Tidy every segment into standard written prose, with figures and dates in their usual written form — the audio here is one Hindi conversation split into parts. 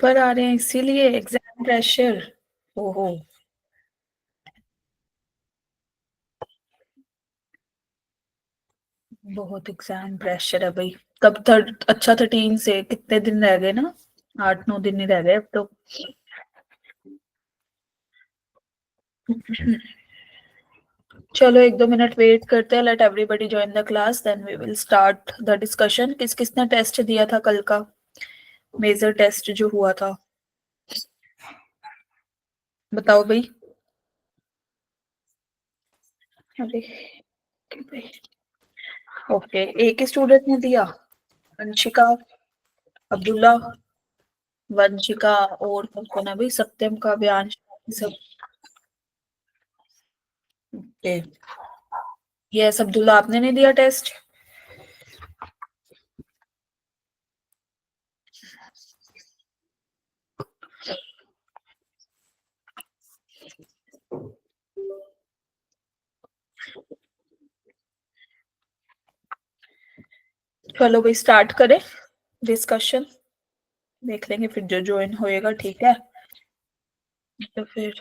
पर आ रहे हैं इसीलिए एग्जाम प्रेशर। ओहो। बहुत एग्जाम प्रेशर है भाई। कब तक? अच्छा 13 से कितने दिन रह गए ना? 8-9 दिन ही रह गए अब तो। चलो 1-2 मिनट वेट करते हैं। Let everybody join the class then we will start the discussion. किस किसने टेस्ट दिया था कल का? मेजर टेस्ट जो हुआ था, बताओ भाई। अरे भाई। ओके, एक ही स्टूडेंट ने दिया। अंशिका, अब्दुल्ला, वंशिका और कौन कौन है भाई? सत्यम का, व्यांश, सब। ओके। यस अब्दुल्ला, आपने नहीं दिया टेस्ट? चलो भाई स्टार्ट करें डिस्कशन। देख लेंगे फिर जो ज्वाइन होएगा, ठीक है? तो फिर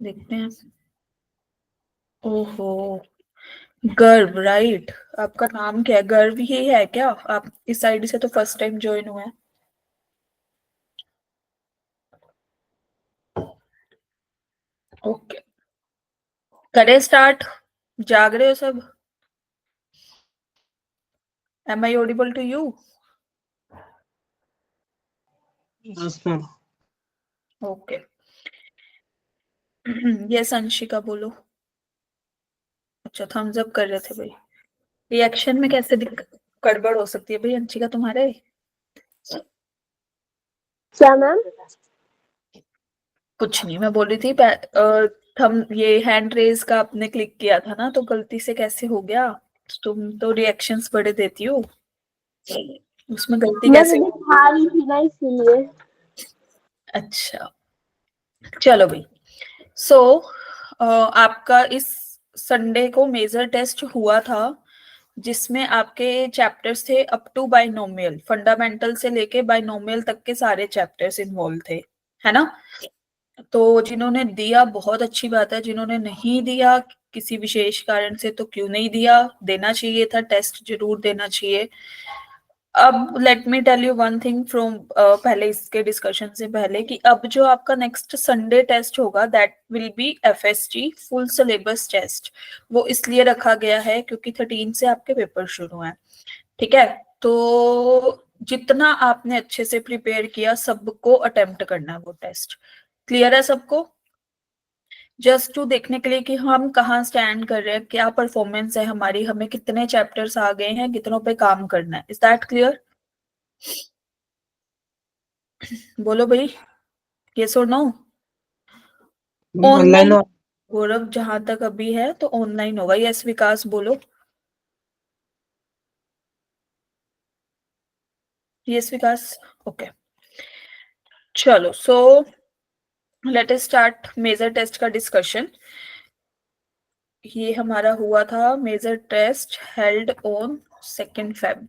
देखते हैं। ओहो, गर्व, राइट। आपका नाम क्या है? गर्व ही है क्या? आप इस आईडी से तो फर्स्ट टाइम ज्वाइन हुए हैं। ओके, करें स्टार्ट? जाग रहे हो सब? Am I audible to you? Yes ma'am. Okay. Yes Anshika बोलो। अच्छा, थम्स अप कर रहे थे भाई। रिएक्शन में कैसे गड़बड़ हो सकती है भाई अंशिका तुम्हारे? क्या मैम? कुछ नहीं, मैं बोल रही थी थम ये हैंड रेज का आपने क्लिक किया था ना, तो गलती से कैसे हो गया? तुम तो रिएक्शंस बड़े देती हो, उसमें गलती मैं कैसे? अभी खा रही थी ना इसीलिए। अच्छा, चलो भाई। सो आपका इस संडे को मेजर टेस्ट हुआ था, जिसमें आपके चैप्टर्स थे अप टू बाइनोमियल, फंडामेंटल से लेके बाइनोमियल तक के सारे चैप्टर्स इन्वॉल्व थे, है ना? तो जिन्होंने दिया बहुत अच्छी बात है, जिन्होंने नहीं दिया किसी विशेष कारण से, तो क्यों नहीं दिया? देना चाहिए था, टेस्ट जरूर देना चाहिए। अब let me tell you one thing from पहले इसके डिस्कशन से पहले, कि अब जो आपका नेक्स्ट संडे टेस्ट होगा that will be FST full syllabus test. वो इसलिए रखा गया है क्योंकि 13 से आपके पेपर शुरू हैं, ठीक है? तो जितना आपने अच्छे से प्रिपेयर किया सबको अटेम्प्ट करना है वो टेस्ट। क्लियर है सबको? जस्ट टू देखने के लिए कि हम कहाँ स्टैंड कर रहे हैं, क्या परफॉर्मेंस है हमारी, हमें कितने चैप्टर्स आ गए हैं, कितनों पे काम करना है। Is that clear? बोलो भाई, यस और नो? Online online. गौरव जहां तक अभी है तो ऑनलाइन होगा। यस विकास बोलो। यस विकास। ओके, चलो so let us start major test का डिस्कशन। ये हमारा हुआ था major test held on 2 Feb।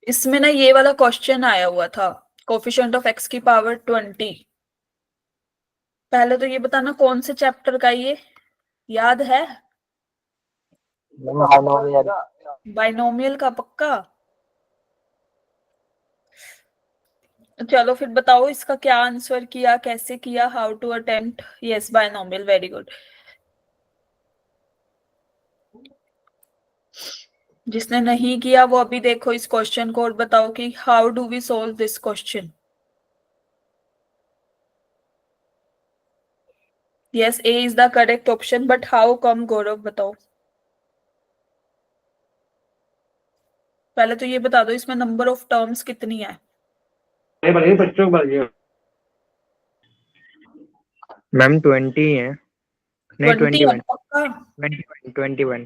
इसमें ना ये वाला क्वेश्चन आया हुआ था, कोफिशिएंट ऑफ एक्स की पावर 20। पहले तो ये बताना कौन से चैप्टर का ये याद है? बाइनोमियल का पक्का? चलो फिर बताओ इसका क्या आंसर किया, कैसे किया, how to attempt. Yes binomial, very good. जिसने नहीं किया वो अभी देखो इस क्वेश्चन को और बताओ कि how do we solve this question. Yes, A is the correct option, but how come? Gaurav बताओ। पहले तो ये बता दो इसमें नंबर ऑफ टर्म्स कितनी है? बच्चों को मैम 20 है। नहीं 20 है 21। पक्का? 21।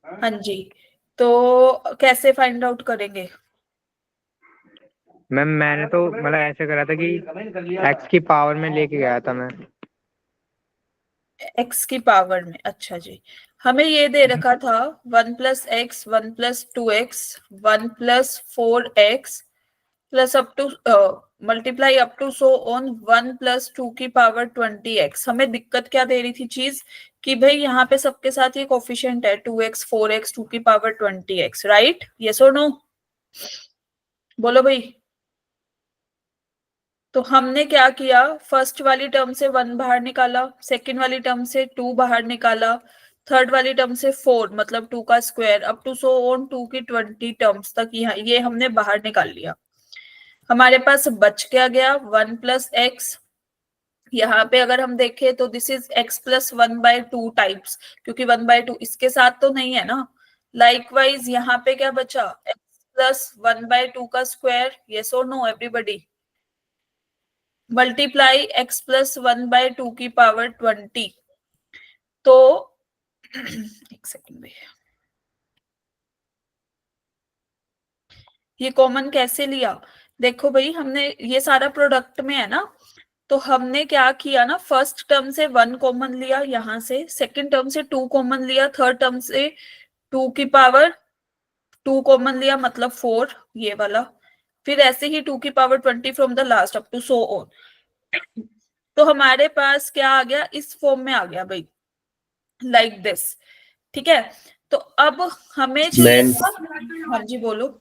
हाँ जी। तो कैसे फाइंड आउट करेंगे? मैम मैंने तो मतलब ऐसे करा था कि एक्स की पावर में लेके गया था मैं। x की पावर में। अच्छा जी, हमें ये दे रखा था 1 plus x, 1 plus 2x, 1 plus 4x plus up to multiply up to so on 1 plus 2 की पावर 20x। हमें दिक्कत क्या दे रही थी चीज कि भाई यहाँ पे सबके साथ ये कोफिशिएंट है 2x, 4x, 2 की पावर 20x, राइट? यस और नो? बोलो भाई। तो हमने क्या किया, फर्स्ट वाली टर्म से 1 बाहर निकाला, सेकंड वाली टर्म से 2 बाहर निकाला, थर्ड वाली टर्म से 4 मतलब 2 का square up to so on 2 की 20 टर्म्स तक ये हमने बाहर निकाल लिया। हमारे पास बच क्या गया 1 प्लस एक्स। यहाँ पे अगर हम देखें तो this is x plus 1/2 types, क्योंकि 1/2 इसके साथ तो नहीं है ना। लाइकवाइज यहाँ पे क्या बचा, x प्लस 1/2 का स्क्वायर। यस और no everybody? Multiply x plus 1/2 की पावर 20। तो एक सेकेंड में, ये कॉमन कैसे लिया? देखो भाई, हमने ये सारा प्रोडक्ट में है ना, तो हमने क्या किया ना, फर्स्ट टर्म से 1 कॉमन लिया यहाँ से, सेकंड टर्म से 2 कॉमन लिया, थर्ड टर्म से 2 की पावर 2 कॉमन लिया मतलब 4 ये वाला, फिर ऐसे ही 2 की power 20 from the last up to so on. तो हमारे पास क्या आ गया, इस फॉर्म में आ गया भाई, लाइक दिस। ठीक है, तो अब हमें चाहिए। हाँ जी बोलो।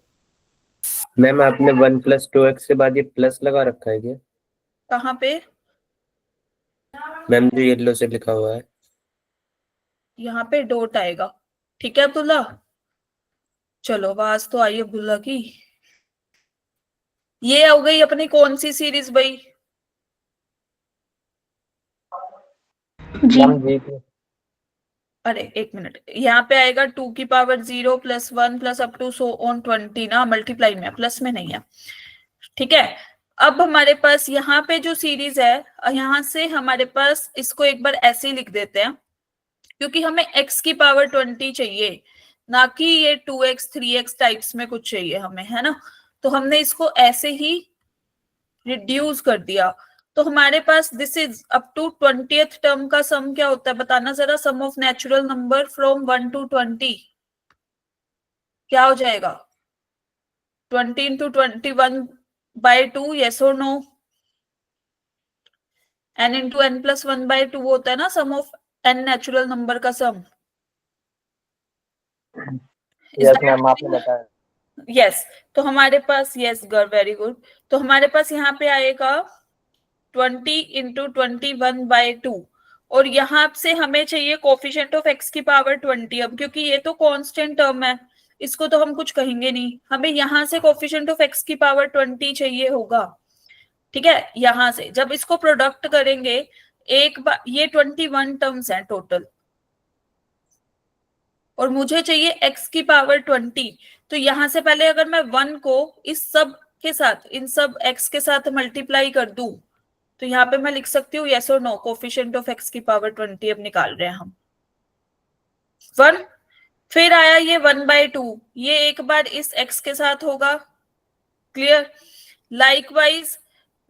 मैम आपने 1 प्लस 2x के बाद ये प्लस लगा रखा है क्या? कहाँ पे? मैम जो येलो से लिखा हुआ है। यहाँ पे डॉट आएगा। ठीक है अब्दुल्ला, चलो आवाज तो आई अब्दुल्ला की। ये हो गई अपनी कौन सी सीरीज भाई? जी। अरे एक मिनट, यहाँ पे आएगा 2 की power 0 plus 1 plus up to so on 20 ना, मल्टीप्लाई में, प्लस में नहीं है। ठीक है, अब हमारे पास यहाँ पे जो सीरीज है, यहाँ से हमारे पास इसको एक बार ऐसे ही लिख देते हैं, क्योंकि हमें x की पावर 20 चाहिए, ना कि ये 2x 3x टाइप्स में कुछ चाहिए हमें, है ना। तो हमने इसको ऐसे ही रिड्यूस कर दिया। तो हमारे पास this is up to 20th term का सम क्या होता है बताना जरा, sum of natural number from 1 to 20 क्या हो जाएगा? 20 into 21/2, yes or no? n into n plus 1/2 होता है ना सम ऑफ n नेचुरल नंबर का सम। यस मैम आपने बताया। यस, तो हमारे पास, यस गर वेरी गुड, तो हमारे पास यहाँ पे आएगा 20 into 21/2, और यहाँ से हमें चाहिए कोफिशिएंट ऑफ x की पावर 20। अब क्योंकि ये तो कांस्टेंट टर्म है, इसको तो हम कुछ कहेंगे नहीं, हमें यहाँ से कोफिशिएंट ऑफ x की पावर 20 चाहिए होगा। ठीक है, यहाँ से जब इसको प्रोडक्ट करेंगे एक बार, ये 21 टर्म्स हैं टोटल, और मुझे चाहिए x की पावर 20। तो यहां से पहले अगर मैं 1 को इस सब के साथ, इन सब x के साथ मल्टीप्लाई कर दूं, तो यहाँ पे मैं लिख सकती हूँ यस और नो, कोफिशिएंट ऑफ x की पावर 20 अब निकाल रहे हैं हम 1। फिर आया ये 1/2, ये एक बार इस x के साथ होगा, क्लियर। लाइकवाइज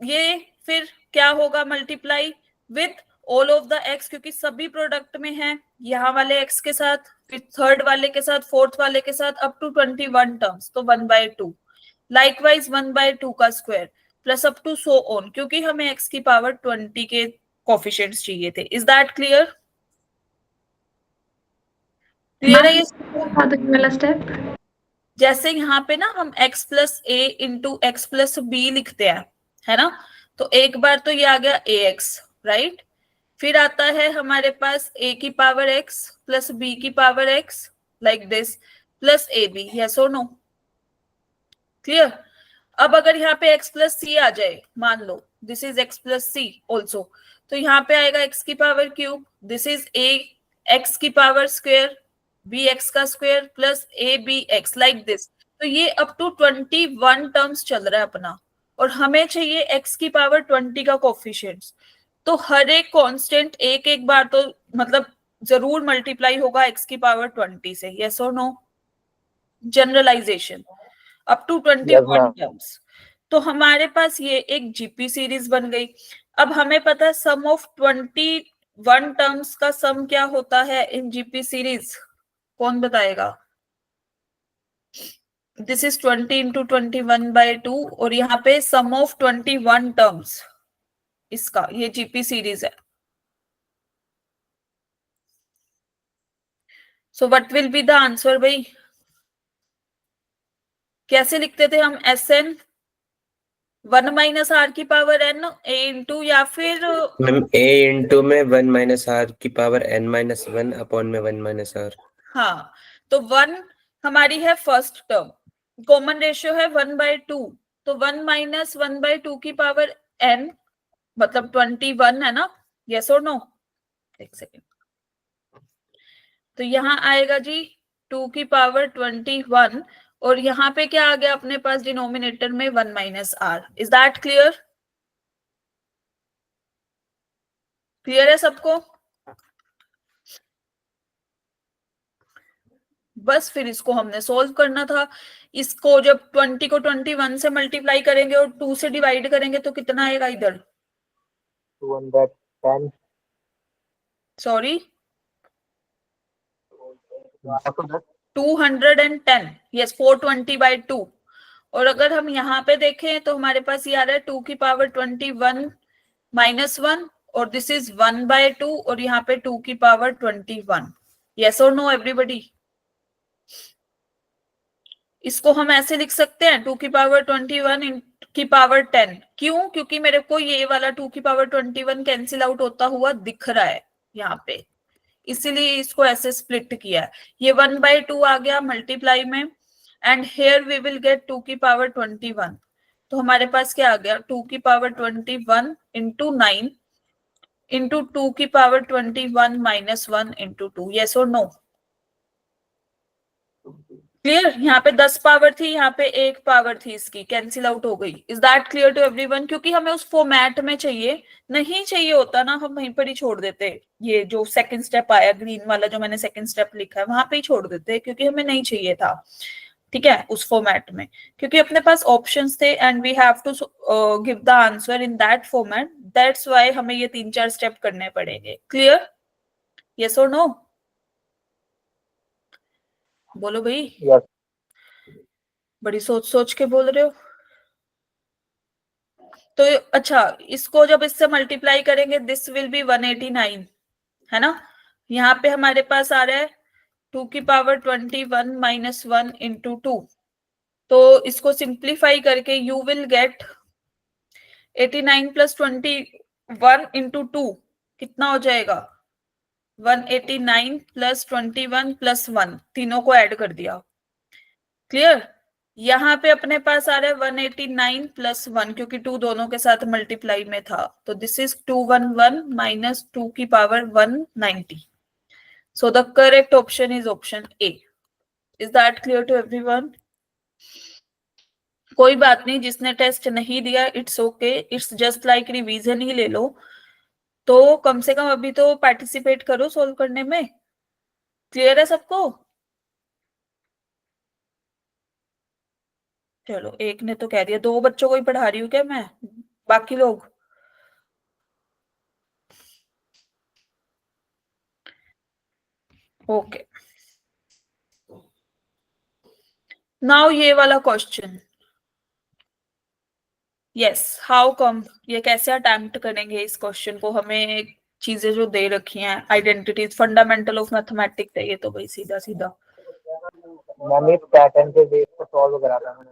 ये फिर क्या होगा, multiply with all of the x, क्योंकि सभी प्रोडक्ट में है, यहाँ वाले x के साथ, फिर थर्ड वाले के साथ, फोर्थ वाले के साथ, अप टू 21 टर्म्स, तो 1/2। लाइकवाइज 1/2 का square plus up to so on, क्योंकि हमें x की पावर 20 के कोफिशिएंट्स चाहिए थे। Is that clear? क्लियर है ये वाला स्टेप? जैसे यहाँ पे ना हम x प्लस ए इंटू एक्स प्लस बी लिखते हैं, है ना, तो एक बार तो ये आ गया ax, राइट। फिर आता है हमारे पास a की पावर x प्लस b की power x, like this, plus A b. Yes और नो? क्लियर। अब अगर यहाँ पे x प्लस सी आ जाए, मान लो this is x plus C also, तो यहाँ पे आएगा x की power cube, this is a x की पावर स्क्वायर, बी एक्स का square plus A B X, like this. तो ये अप टू 21 टर्म्स चल रहा है अपना, और हमें चाहिए x की पावर 20 का कोफिशिएंट्स। तो हर एक कांस्टेंट एक एक बार तो मतलब जरूर मल्टीप्लाई होगा x की पावर 20 से, यस और no? Generalization up to 21 terms. तो हमारे पास ये एक जीपी सीरीज बन गई। अब हमें पता है सम ऑफ 20 वन टर्म्स का सम क्या होता है इन जीपी सीरीज? कौन बताएगा? दिस इज 20 इंटू 21/2 और यहाँ पे सम ऑफ 21 टर्म्स, इसका ये जीपी सीरीज है. So what will be the answer भाई? कैसे लिखते थे हम? एस एन 1 माइनस आर की पावर एन ए इंटू, या फिर मैम a इंटू में 1 माइनस आर की पावर n माइनस 1 अपॉन में 1 माइनस आर. हाँ, तो 1 हमारी है फर्स्ट टर्म, कॉमन रेशियो है 1/2, तो 1 माइनस 1/2 की पावर n मतलब 21 है ना? यस और नो? एक सेकेंड. तो यहाँ आएगा जी 2 की पावर 21 और यहाँ पे क्या आ गया अपने पास डिनोमिनेटर में 1 minus R. Is that clear? Clear है सबको? बस फिर इसको हमने सोल्व करना था. इसको जब 20 को 21 से मल्टीप्लाई करेंगे और 2 से डिवाइड करेंगे तो कितना आएगा इधर? 210. सॉरी, 210. 210. यस, 420/2. और अगर हम यहाँ पे देखें तो हमारे पास ये आ रहा है 2 की पावर 21 माइनस 1 और दिस इज 1/2 और यहाँ पे 2 की पावर 21. यस और नो एवरीबडी? इसको हम ऐसे लिख सकते हैं 2 की पावर 21 की पावर 10. क्यों? क्योंकि मेरे को ये वाला 2 की पावर 21 कैंसिल आउट होता हुआ दिख रहा है यहाँ पे, इसीलिए इसको ऐसे स्प्लिट किया है. ये 1/2 आ गया मल्टीप्लाई में and here we will get 2 की पावर 21. तो हमारे पास क्या आ गया? 2 की पावर 21 इंटू 9 इंटू 2 की पावर 21 माइनस 1 इंटू 2. यस और नो? क्लियर? यहाँ पे 10 पावर थी, यहाँ पे 1 पावर थी, इसकी कैंसिल आउट हो गई. Is that clear to everyone? क्योंकि हमें उस फॉर्मेट में चाहिए, नहीं चाहिए होता ना हम वहीं पर ही छोड़ देते. ये जो सेकंड स्टेप आया ग्रीन वाला, जो मैंने सेकंड स्टेप लिखा है वहां पे ही छोड़ देते क्योंकि हमें नहीं चाहिए था. ठीक है, उस फॉर्मेट में, क्योंकि अपने पास ऑप्शंस थे and we have to give the answer in that format. That's why हमें ये 3-4 स्टेप करने पड़ेंगे. क्लियर? यस और नो? बोलो भाई. Yes. बड़ी सोच सोच के बोल रहे हो. तो अच्छा, इसको जब इससे मल्टीप्लाई करेंगे दिस विल बी 189, है ना? यहाँ पे हमारे पास आ रहा है 2 की पावर 21 माइनस 1 इंटू 2. तो इसको सिंप्लीफाई करके you will get 89 plus 21 into 2 कितना हो जाएगा? 189 प्लस 21 प्लस 1, तीनों को ऐड कर दिया. क्लियर? यहाँ पे अपने पास आ रहा है 189 प्लस 1 क्योंकि 2 दोनों के साथ मल्टीप्लाई में था. तो दिस इज 211 माइनस 2 की power 190. So the correct option is option A. Is that clear to everyone? कोई बात नहीं, जिसने टेस्ट नहीं दिया it's okay, it's just like revision ही ले लो. तो कम से कम अभी तो पार्टिसिपेट करो सोल्व करने में. क्लियर है सबको? चलो, एक ने तो कह दिया. 2 बच्चों को ही पढ़ा रही हूँ क्या मैं? बाकी लोग? ओके. नाउ ये वाला क्वेश्चन. यस, हाउ कम, ये कैसे अटेम्प्ट करेंगे इस क्वेश्चन को? हमें चीजें जो दे रखी हैं, आइडेंटिटीज, फंडामेंटल ऑफ मैथमेटिक्स है ये तो भाई, सीधा सीधा. मैंने इस पैटर्न के बेस पर सॉल्व करा था. मैंने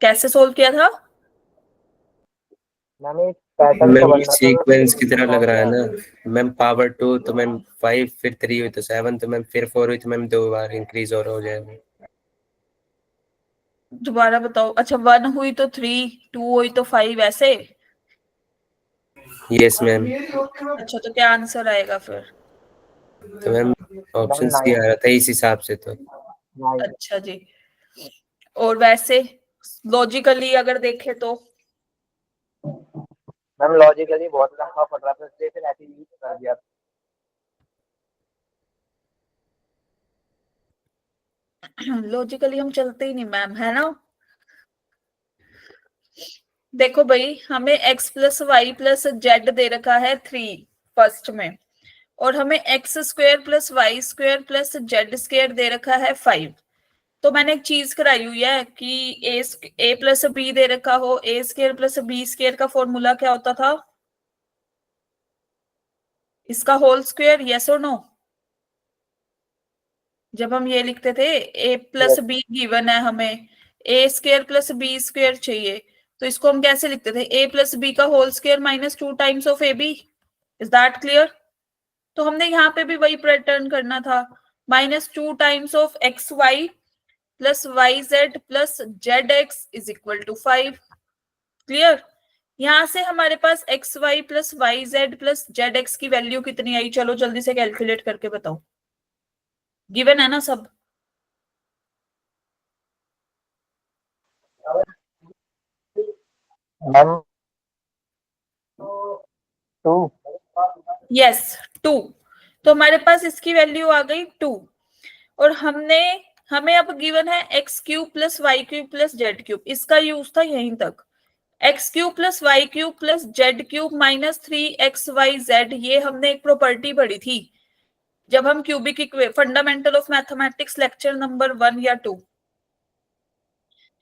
कैसे सोल्व किया था? मैंने इस पैटर्न का मैम बनना ये था सीक्वेंस की तरह लग रहा है ना मैम. पावर 2 तो मैम 5, फिर 3 हुई तो 7, तो मैम फिर 4 हुई तो मैम 2 बार इंक्रीज और हो जाएगा. दोबारा बताओ. अच्छा, 1 हुई तो 3, 2 हुई तो 5, ऐसे? Yes ma'am. अच्छा, तो क्या आंसर आएगा फिर? तो मैम ऑप्शंस की आ रहा था इस हिसाब से तो. 9. अच्छा जी. और वैसे लॉजिकली अगर देखे तो? मैम लॉजिकली बहुत लंबा पड़ रहा था इसलिए फिर ऐसे यूज कर दिया. लॉजिकली हम चलते ही नहीं मैम, है ना? देखो भाई, हमें x plus Y plus Z दे रखा है 3 फर्स्ट में, और हमें X square plus Y square plus Z square दे रखा है 5। तो मैंने एक चीज कराई हुई है कि ए प्लस बी दे रखा हो, ए स्क्वायर प्लस बी स्क्वायर का फॉर्मूला क्या होता था, इसका होल स्क्वायर, यस और नो। जब हम ये लिखते थे ए प्लस बी गिवन है, हमें A square plus B square चाहिए, तो इसको हम कैसे लिखते थे, ए प्लस बी का whole square minus 2 times of A B. Is that clear? तो हमने यहाँ पे भी वही पैटर्न करना था, minus 2 times of x Y plus Y Z plus Z X is equal to 5। Clear? यहां से हमारे पास X Y plus Y Z plus Z X की वैल्यू कितनी आई, चलो जल्दी से कैलकुलेट करके बताओ। गिवन है ना सब? मैम 2। यस 2। तो हमारे पास इसकी वैल्यू आ गई 2। और हमें अब गिवन है x cube plus y cube plus z cube, इसका यूज था यहीं तक। X cube plus y cube plus z cube minus 3xyz, ये हमने एक प्रॉपर्टी पढ़ी थी जब हम cubic fundamental of mathematics lecture number 1 या 2,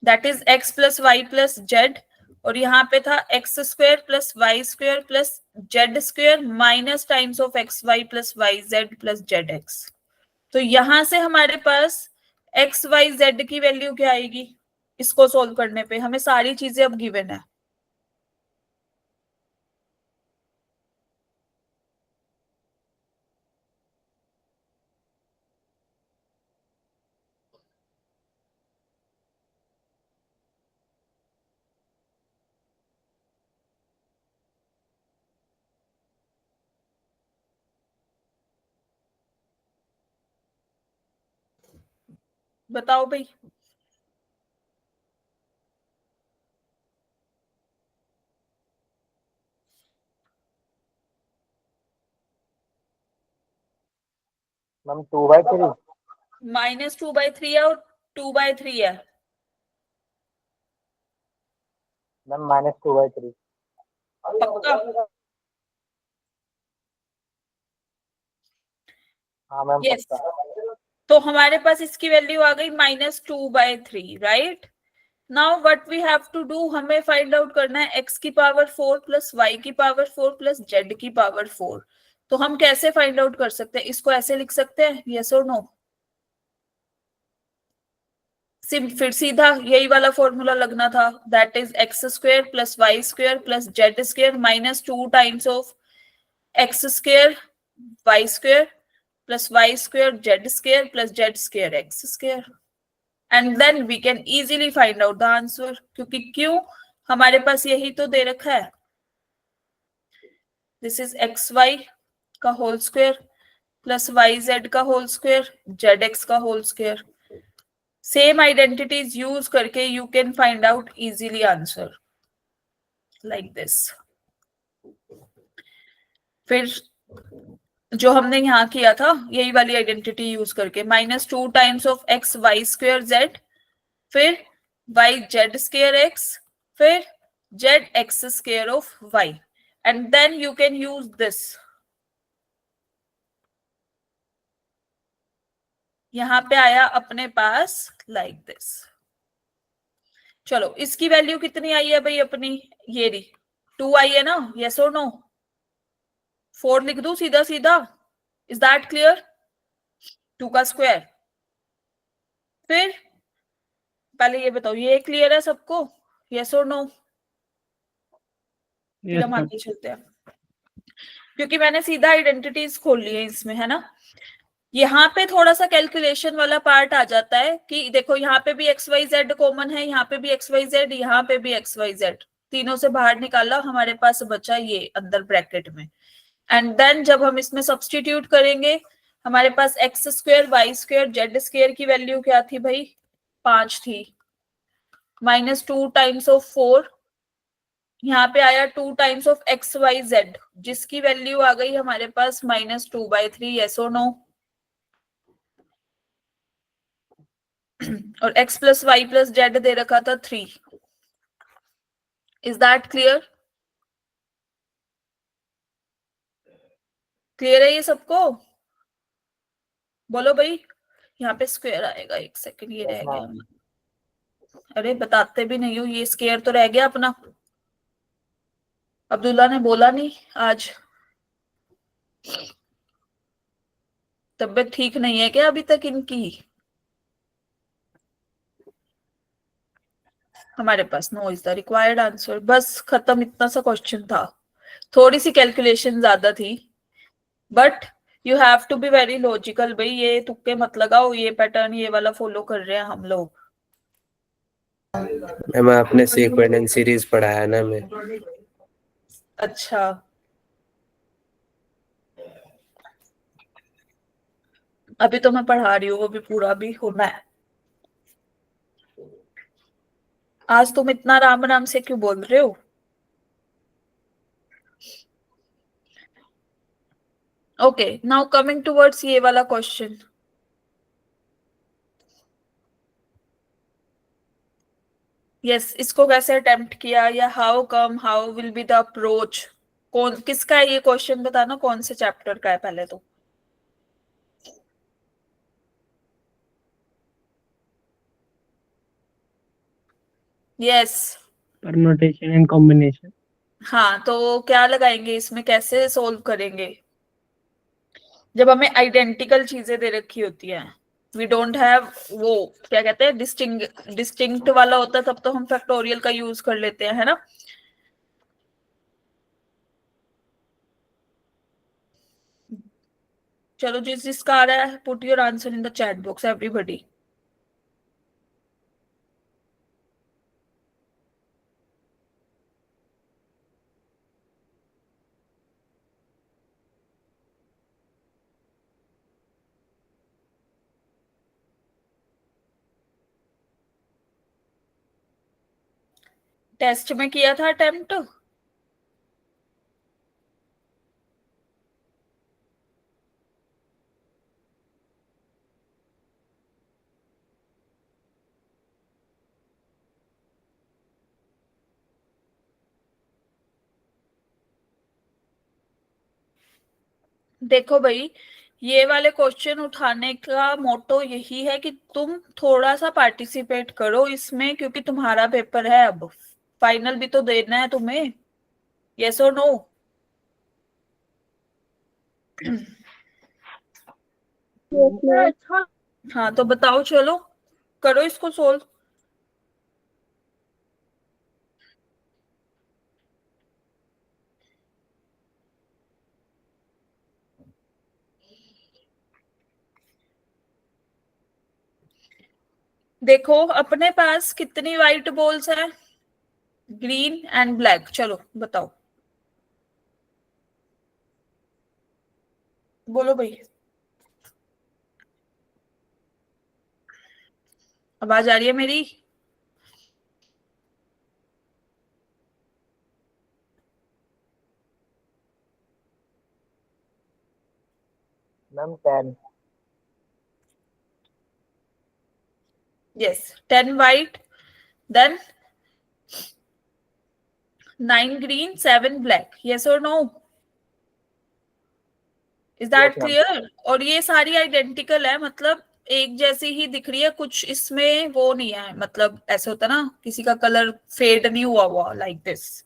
that is x plus Y plus z, और यहाँ पे था x square plus Y square plus Z square minus times of x Y plus Y Z plus Z x. तो यहां से हमारे पास एक्स वाई जेड की वैल्यू क्या आएगी, इसको सोल्व करने पे हमें सारी चीजें अब गिवन है। बताओ भाई। मैम 2/3। माइनस 2/3 है और 2/3 है। मैम -2/3। पक्का? हाँ मैम यस। पक्का। तो हमारे पास इसकी वैल्यू आ गई -2/3, right. Now what we have to do, हमें फाइंड आउट करना है x की पावर 4 प्लस वाई की पावर 4 प्लस जेड की पावर 4। तो हम कैसे फाइंड आउट कर सकते हैं, इसको ऐसे लिख सकते हैं, यस और नो? फिर सीधा यही वाला फॉर्मूला लगना था, that is x square plus Y square plus Z square minus 2 times of x square Y square plus Y square Z square plus Z square x square, and then we can easily find out the answer. क्योंकि क्यों, हमारे पास यही तो दे रखा है, दिस इज एक्स वाई का whole square plus Y z का होल स्क्वायर जेड एक्स का whole square. Same identities use करके you can find out easily answer like this. फिर जो हमने यहाँ किया था यही वाली आइडेंटिटी यूज करके, -2 times of x y square z, फिर वाई जेड स्क्वायर एक्स, फिर z x square of y, and then you can use this. यहां पे आया अपने पास लाइक दिस। चलो इसकी वैल्यू कितनी आई है भाई अपनी, ये रही 2 आई है ना, यस और नो? 4 लिख दू सीधा सीधा, इज दैट क्लियर? 2 का स्क्वायर। फिर पहले ये बताओ, ये क्लियर है सबको, यस और नो? फिर हम आगे चलते हैं, क्योंकि मैंने सीधा आइडेंटिटीज खोल ली है इसमें, है ना। यहाँ पे थोड़ा सा कैलकुलेशन वाला पार्ट आ जाता है कि देखो यहाँ पे भी एक्स वाई जेड कॉमन है, यहाँ पे भी एक्स वाई जेड, यहाँ पे भी एक्स वाई जेड, तीनों से बाहर निकाला, हमारे पास बचा ये अंदर ब्रैकेट में, एंड देन जब हम इसमें सब्सटीट्यूट करेंगे हमारे पास X square Y square Z square की वैल्यू क्या थी भाई, 5 थी, -2 टाइम्स ऑफ 4, यहाँ पे आया 2 times of x Y Z, जिसकी वैल्यू आ गई हमारे पास -2/3, यस और नो? और x plus Y plus Z दे रखा था 3। Is that clear? क्लियर है ये सबको? बोलो भाई। यहाँ पे स्क्वायर आएगा, एक सेकंड, ये रह गया। अरे बताते भी नहीं हो, ये स्क्वायर तो रह गया अपना। अब्दुल्ला ने बोला नहीं आज। तबीयत ठीक नहीं है क्या अभी तक इनकी? हमारे पास no is the required answer. बस खत्म, इतना सा क्वेश्चन था। थोड़ी सी कैलकुलेशन ज्यादा थी, but you have to be very logical भाई। ये तुक्के मत लगाओ, ये पैटर्न ये वाला फॉलो कर रहे हैं हम लोग। मैम आपने सीक्वेंट एंड सीरीज पढ़ाया ना मैं। अच्छा, अभी तो मैं पढ़ा रही हूँ, वो भी पूरा भी होना है। आज तुम इतना राम राम से क्यों बोल रहे हो? ओके, नाउ कमिंग टुवर्ड्स ये वाला क्वेश्चन। यस, इसको कैसे अटेम्प्ट किया, या how come, how will be the approach? कौन किसका है ये क्वेश्चन, बताना कौन से चैप्टर का है पहले तो। यस। Permutation and combination. हाँ, तो क्या लगाएंगे इसमें, कैसे सोल्व करेंगे जब हमें आइडेंटिकल चीजें दे रखी होती हैं? वी डोंट हैव वो, क्या कहते हैं, डिस्टिंक्ट वाला होता है, तब तो हम फैक्टोरियल का यूज कर लेते हैं, है ना? चलो, जिस जिसका आ रहा है, put your answer in the chat box everybody. Test में किया था अटेम्प्ट? देखो भाई, ये वाले क्वेश्चन उठाने का मोटो यही है कि तुम थोड़ा सा पार्टिसिपेट करो इसमें, क्योंकि तुम्हारा पेपर है अब, फाइनल भी तो देना है तुम्हें। यस और नो? Yes, ma'am. हाँ, तो बताओ, चलो करो इसको सोल्व। देखो, अपने पास कितनी व्हाइट बॉल्स है? Green and black. चलो बताओ, बोलो भाई। आवाज आ रही है मेरी? Ma'am 10। Yes, 10 white, then 9 green, 7 black. Yes और no? Is that yes ma'am. Clear? और ये सारी आइडेंटिकल है, मतलब एक जैसी ही दिख रही है, कुछ इसमें वो नहीं है, मतलब ऐसे होता ना, किसी का कलर फेड नहीं हुआ हुआ लाइक दिस।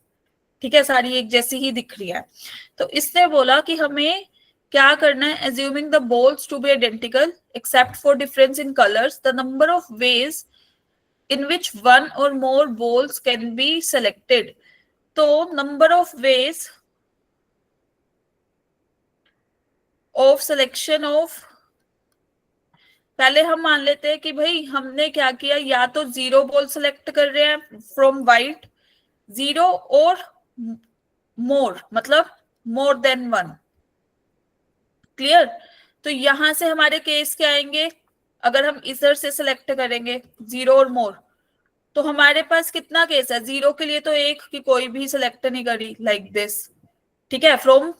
ठीक है, सारी एक जैसी ही दिख रही है। तो इसने बोला कि हमें क्या करना है, assuming the balls to be identical except for difference in colours, the number of ways in which one और more balls can be selected. तो number of ways of selection of, पहले हम मान लेते हैं कि भाई हमने क्या किया, या तो 0 बॉल सेलेक्ट कर रहे हैं फ्रॉम वाइट, 0 और मोर, मतलब मोर देन 1। क्लियर? तो यहां से हमारे केस क्या आएंगे, अगर हम इधर से सिलेक्ट करेंगे 0 और मोर, तो हमारे पास कितना केस है? 0 के लिए तो एक कि कोई भी सिलेक्ट नहीं करी लाइक दिस। ठीक है, फ्रॉम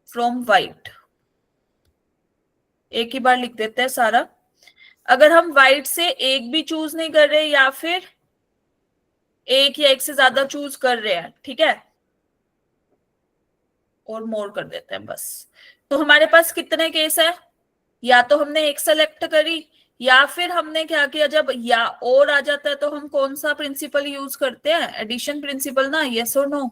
फ्रॉम वाइट, एक ही बार लिख देते हैं सारा। अगर हम व्हाइट से एक भी चूज नहीं कर रहे, या फिर एक या एक से ज्यादा चूज कर रहे हैं, ठीक है, और मोर कर देते हैं बस, तो हमारे पास कितने केस है, या तो हमने एक सेलेक्ट करी, या फिर हमने क्या किया, जब या और आ जाता है तो हम कौन सा प्रिंसिपल यूज करते हैं, एडिशन प्रिंसिपल ना, यस और नो।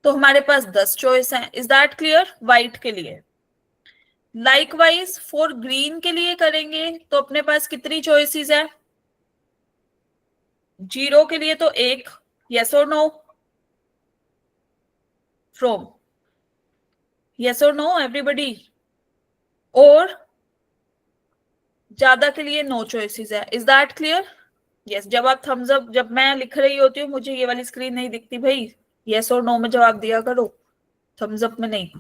तो हमारे पास 10 चॉइस हैं। इज दैट क्लियर व्हाइट के लिए? लाइकवाइज फॉर ग्रीन के लिए करेंगे तो अपने पास कितनी चॉइसेस है, 0 के लिए तो एक, यस और नो फ्रॉम, यस और नो एवरीबडी, और ज्यादा के लिए नो चॉइसेस है। Is that clear? यस। जब आप थम्स अप, जब मैं लिख रही होती हूँ मुझे ये वाली स्क्रीन नहीं दिखती भाई, यस और नो में जवाब दिया करो, थम्स अप में नहीं।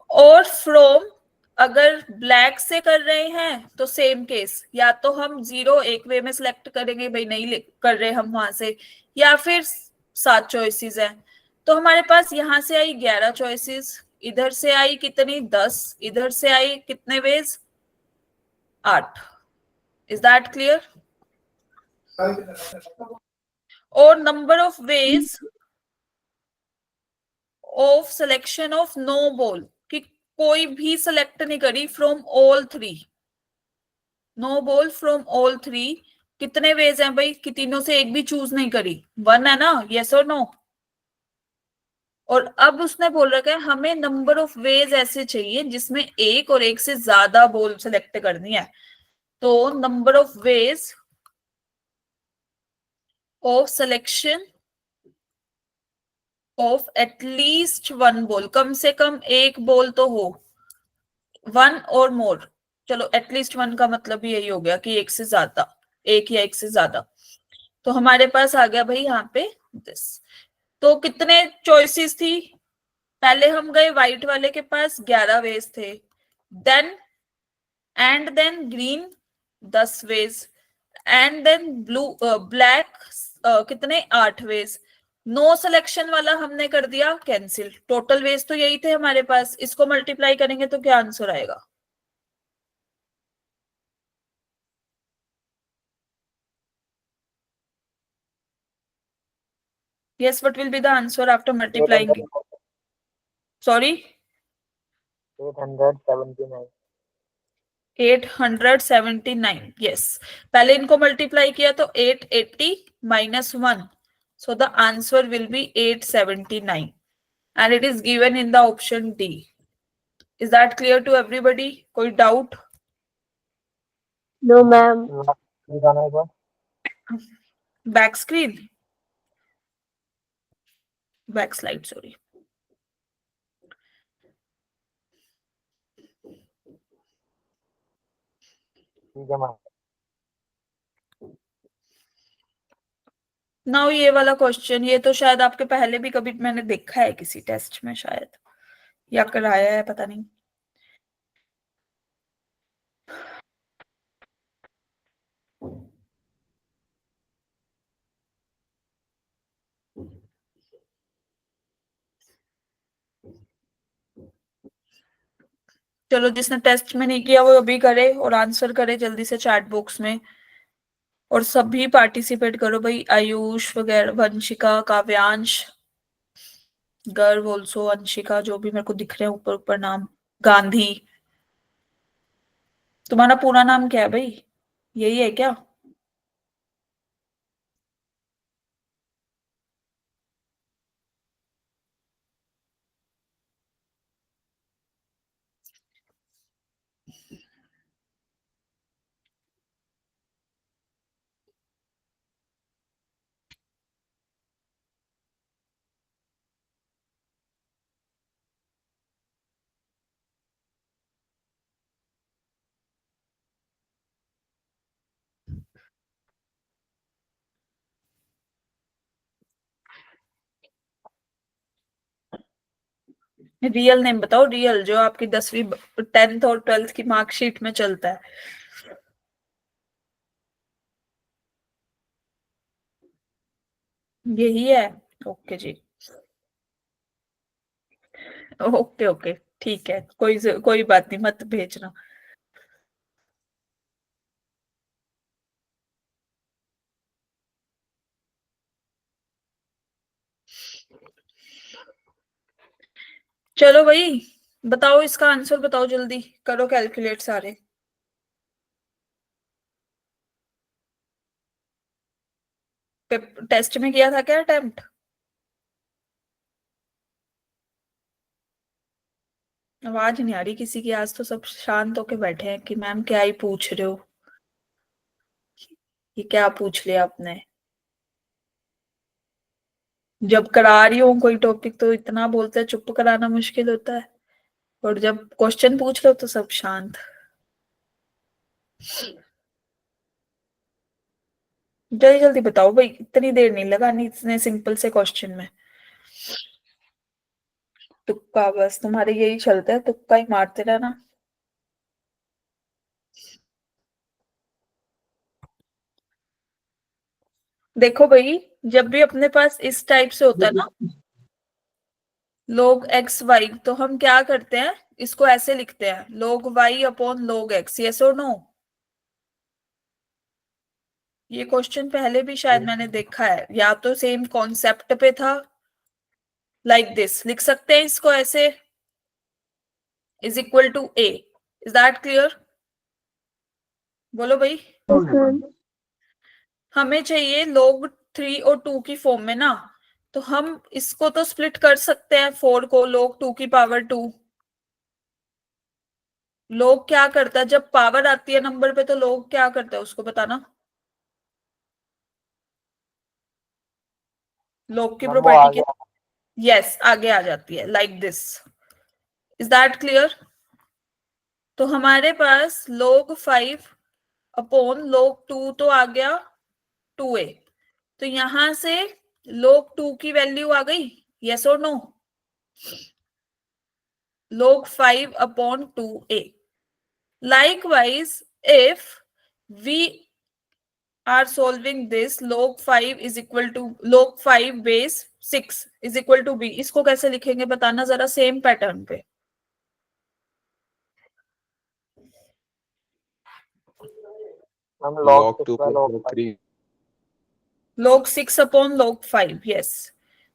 और फ्रॉम अगर ब्लैक से कर रहे हैं तो सेम केस, या तो हम 0 एक वे में सिलेक्ट करेंगे, भाई नहीं कर रहे हम वहां से, या फिर 7 चॉइसेस है। तो हमारे पास यहां से आई 11 चॉइसेस, इधर से आई कितनी, 10, इधर से आई कितने वेज, 8। Is that clear? और number of ways of selection of no ball, कि कोई भी सिलेक्ट नहीं करी from all 3, no ball from all 3, कितने वेज हैं भाई, कि तीनों से एक भी चूज नहीं करी, 1 है ना, यस और नो। और अब उसने बोल रखा है हमें नंबर ऑफ वेज ऐसे चाहिए जिसमें एक और एक से ज्यादा बॉल सेलेक्ट करनी है। तो number of ways of selection of at least 1 ball, कम से कम एक बॉल तो हो, 1 और मोर। चलो एटलीस्ट 1 का मतलब यही हो गया कि एक से ज्यादा, एक या एक से ज्यादा। तो हमारे पास आ गया भाई यहाँ पे दिस। तो कितने चॉइसेस थी, पहले हम गए व्हाइट वाले के पास, 11 वेज थे, then and then green 10 ways, and then blue black कितने, 8 वेज। नो सिलेक्शन वाला हमने कर दिया कैंसिल, टोटल वेज तो यही थे हमारे पास, इसको मल्टीप्लाई करेंगे तो क्या आंसर आएगा? Yes, what will be the answer after multiplying? 800, Sorry, 879. 879. Yes. पहले इनको मल्टीप्लाई किया तो 880 minus 1. So the answer will be 879. And it is given in the option D. Is that clear to everybody? कोई doubt? No, ma'am. दिखाना एक बार। Back screen? Back slide, sorry. ठीक है मैम। नाउ ये वाला क्वेश्चन, ये तो शायद आपके पहले भी कभी मैंने देखा है किसी टेस्ट में शायद, या कराया है पता नहीं। चलो जिसने टेस्ट में नहीं किया वो अभी करे और आंसर करे जल्दी से चैट बॉक्स में। और सभी पार्टिसिपेट करो भाई, आयुष वगैरह, वंशिका, काव्यांश, गर्व ऑल्सो, अंशिका, जो भी मेरे को दिख रहे हैं ऊपर ऊपर नाम, गांधी। तुम्हारा पूरा नाम क्या है भाई, यही है क्या? रियल नेम बताओ, रियल जो आपकी 10वीं 10th और 12th की मार्कशीट में चलता है। यही है? ओके जी, ओके ओके, ठीक है, कोई बात नहीं, मत भेजना। चलो भाई बताओ, इसका आंसर बताओ, जल्दी करो कैलकुलेट सारे। टेस्ट में किया था क्या अटेम्प्ट? आवाज नहीं आ रही किसी की, आज तो सब शांत होके बैठे हैं कि मैम क्या ही पूछ रहे हो, ये क्या पूछ लिया आपने। जब करा रही हूँ कोई टॉपिक तो इतना बोलते हैं, चुप कराना मुश्किल होता है, और जब क्वेश्चन पूछ लो तो सब शांत। जल्दी जल्दी बताओ भाई, इतनी देर नहीं लगानी इतने सिंपल से क्वेश्चन में। तुक्का, बस तुम्हारे यही चलता है, तुक्का ही मारते रहना। देखो भाई, जब भी अपने पास इस टाइप से होता है ना, log एक्स वाई, तो हम क्या करते हैं, इसको ऐसे लिखते हैं, log y upon log x. Yes और नो? ये क्वेश्चन पहले भी शायद मैंने देखा है, या तो सेम कॉन्सेप्ट पे था। लाइक दिस लिख सकते हैं इसको ऐसे, is equal to a. Is that clear? बोलो भाई। Yes, ma'am. हमें चाहिए log 3 और 2 की फॉर्म में ना, तो हम इसको तो स्प्लिट कर सकते हैं 4 को log 2 की पावर 2। log क्या करता है जब पावर आती है नंबर पे, तो log क्या करता है उसको बताना। log की मैम वो प्रॉपर्टी आगे क्या? यस, आगे आ जाती है, like this. Is that clear? तो हमारे पास log 5 अपॉन log 2 तो आ गया 2a, तो यहां से log 2 की वैल्यू आ गई। यस और no? log 5 upon 2a. Likewise, if we are solving this, log 5 is equal to log 5 base 6 is equal to b, इसको कैसे लिखेंगे बताना जरा, सेम पैटर्न पे। Ma'am log log 2 6 by plus log log 5 3 log 6 upon log 5, yes.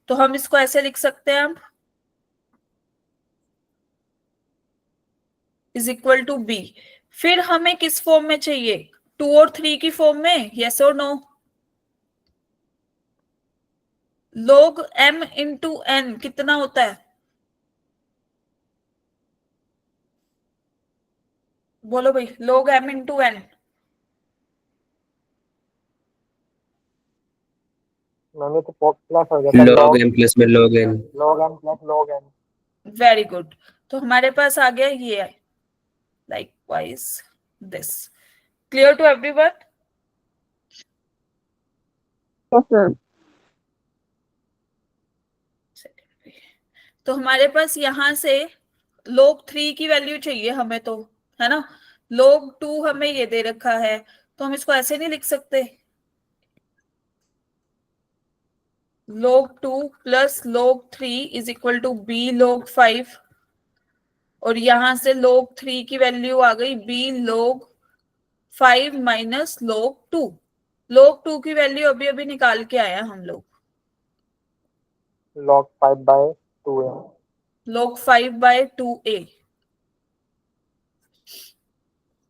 तो हम इसको ऐसे लिख सकते हैं, हम इज इक्वल टू बी। फिर हमें किस फॉर्म में चाहिए, 2 और 3 की फॉर्म में। यस और no? log m into n कितना होता है? बोलो भाई, log m into n। Ma'am ये तो प्लस हो जाता है log m plus में log n। log m plus log n। Very good. तो हमारे पास आ गया ये है, likewise this. Clear to everyone? Yes, ma'am. तो हमारे पास यहां से log 3 की वैल्यू चाहिए हमें, तो है ना। log 2 हमें ये दे रखा है, तो हम इसको ऐसे नहीं लिख सकते, log 2 plus log 3 is equal to b log 5, और यहां से log 3 की वैल्यू आ गई b log 5 minus log 2। log 2 की वैल्यू अभी अभी निकाल के आया हम लोग, log 5 by 2a। log 5 bye 2a।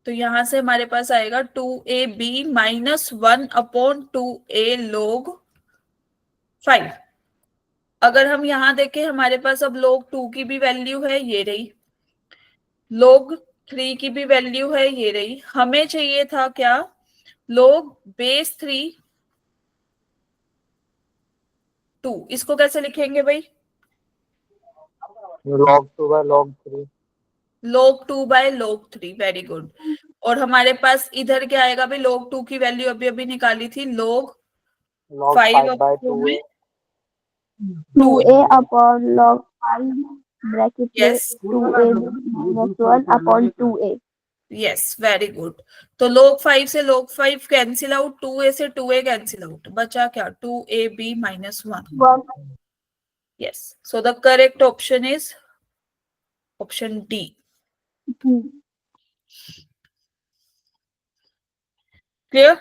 तो यहां से हमारे पास आएगा 2ab minus 1 upon 2a log 5। अगर हम यहां देखें, हमारे पास अब log 2 की भी वैल्यू है, ये रही, log 3 की भी वैल्यू है, ये रही। हमें चाहिए था क्या, log बेस 3 2। इसको कैसे लिखेंगे भाई? log 2 by log 3। log 2 by log 3, very good. और हमारे पास इधर क्या आएगा भाई, log 2 की वैल्यू अभी अभी निकाली थी, log log 5 by 2a। 2a upon log 5 bracket में yes 2a minus 1 upon 2a. Yes, very good. तो log 5 से log 5 कैंसिल आउट, 2a से 2a कैंसिल आउट, बचा क्या, 2ab minus 1। 1. Yes, so the correct option is option D. Clear?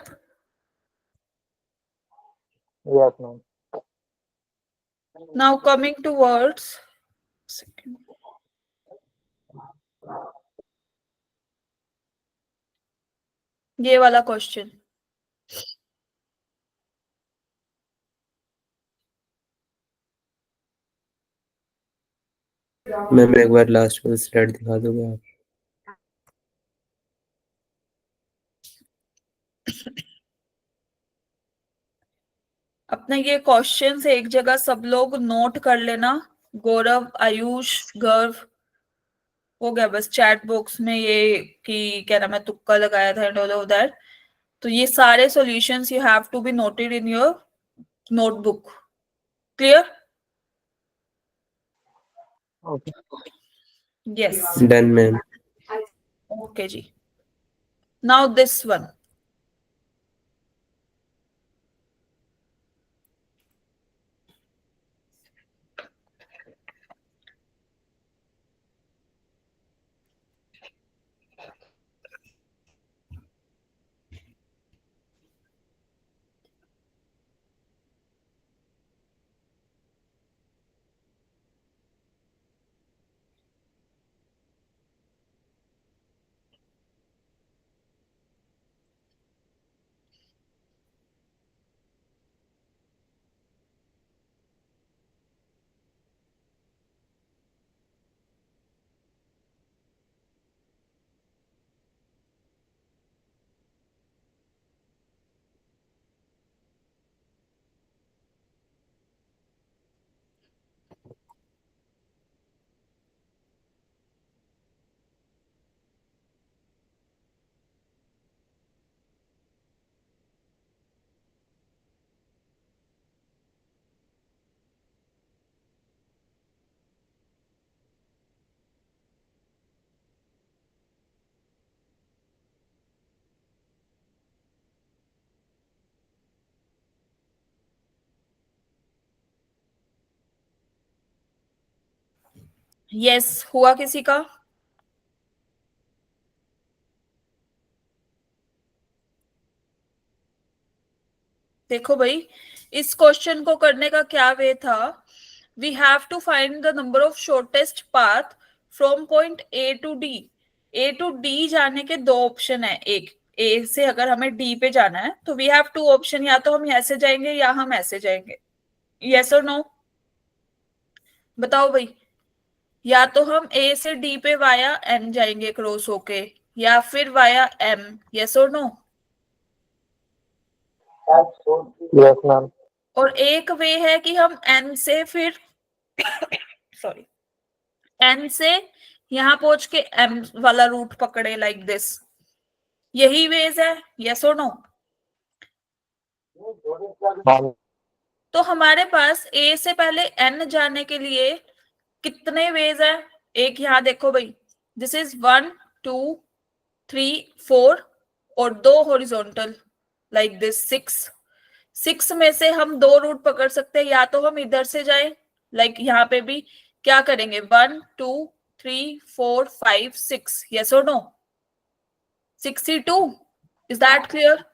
Yes ma'am। Now coming to words, ये वाला क्वेश्चन। मैम एक बार लास्ट में स्लाइड दिखा दोगे आप? अपने ये क्वेश्चंस एक जगह सब लोग नोट कर लेना। गौरव, आयुष, गर्व, हो गया बस चैट बॉक्स में ये कि क्या नाम है, तुक्का लगाया था एंड ऑल ऑफ दैट। तो ये सारे solutions you have to be noted in your notebook. Clear? Okay. Yes. Done ma'am. Okay जी। Now this one. यस, हुआ किसी का? देखो भाई, इस क्वेश्चन को करने का क्या वे था। We have to find the number of shortest path from point A to D. A to D जाने के दो ऑप्शन है। एक, ए से अगर हमें डी पे जाना है तो वी हैव टू ऑप्शन, या तो हम ऐसे जाएंगे या हम ऐसे जाएंगे। यस और नो? बताओ भाई। या तो हम ए से डी पे वाया एन जाएंगे क्रॉस होके, या फिर वाया एम। यस और नो? Yes, ma'am. और एक वे है कि हम एन से फिर सॉरी, एन से यहां पहुंच के एम वाला रूट पकड़े, लाइक दिस। यही वेज है। यस और नो? Ma'am. तो हमारे पास ए से पहले एन जाने के लिए कितने वेज है? एक यहां देखो भाई, दिस इज 1 2 3 4 और दो हॉरिजॉन्टल, लाइक दिस 6। 6 में से हम दो रूट पकड़ सकते हैं। या तो हम इधर से जाए, लाइक यहाँ पे भी क्या करेंगे, 1 2 3 4 5 6। यस और नो? 62। Is that clear?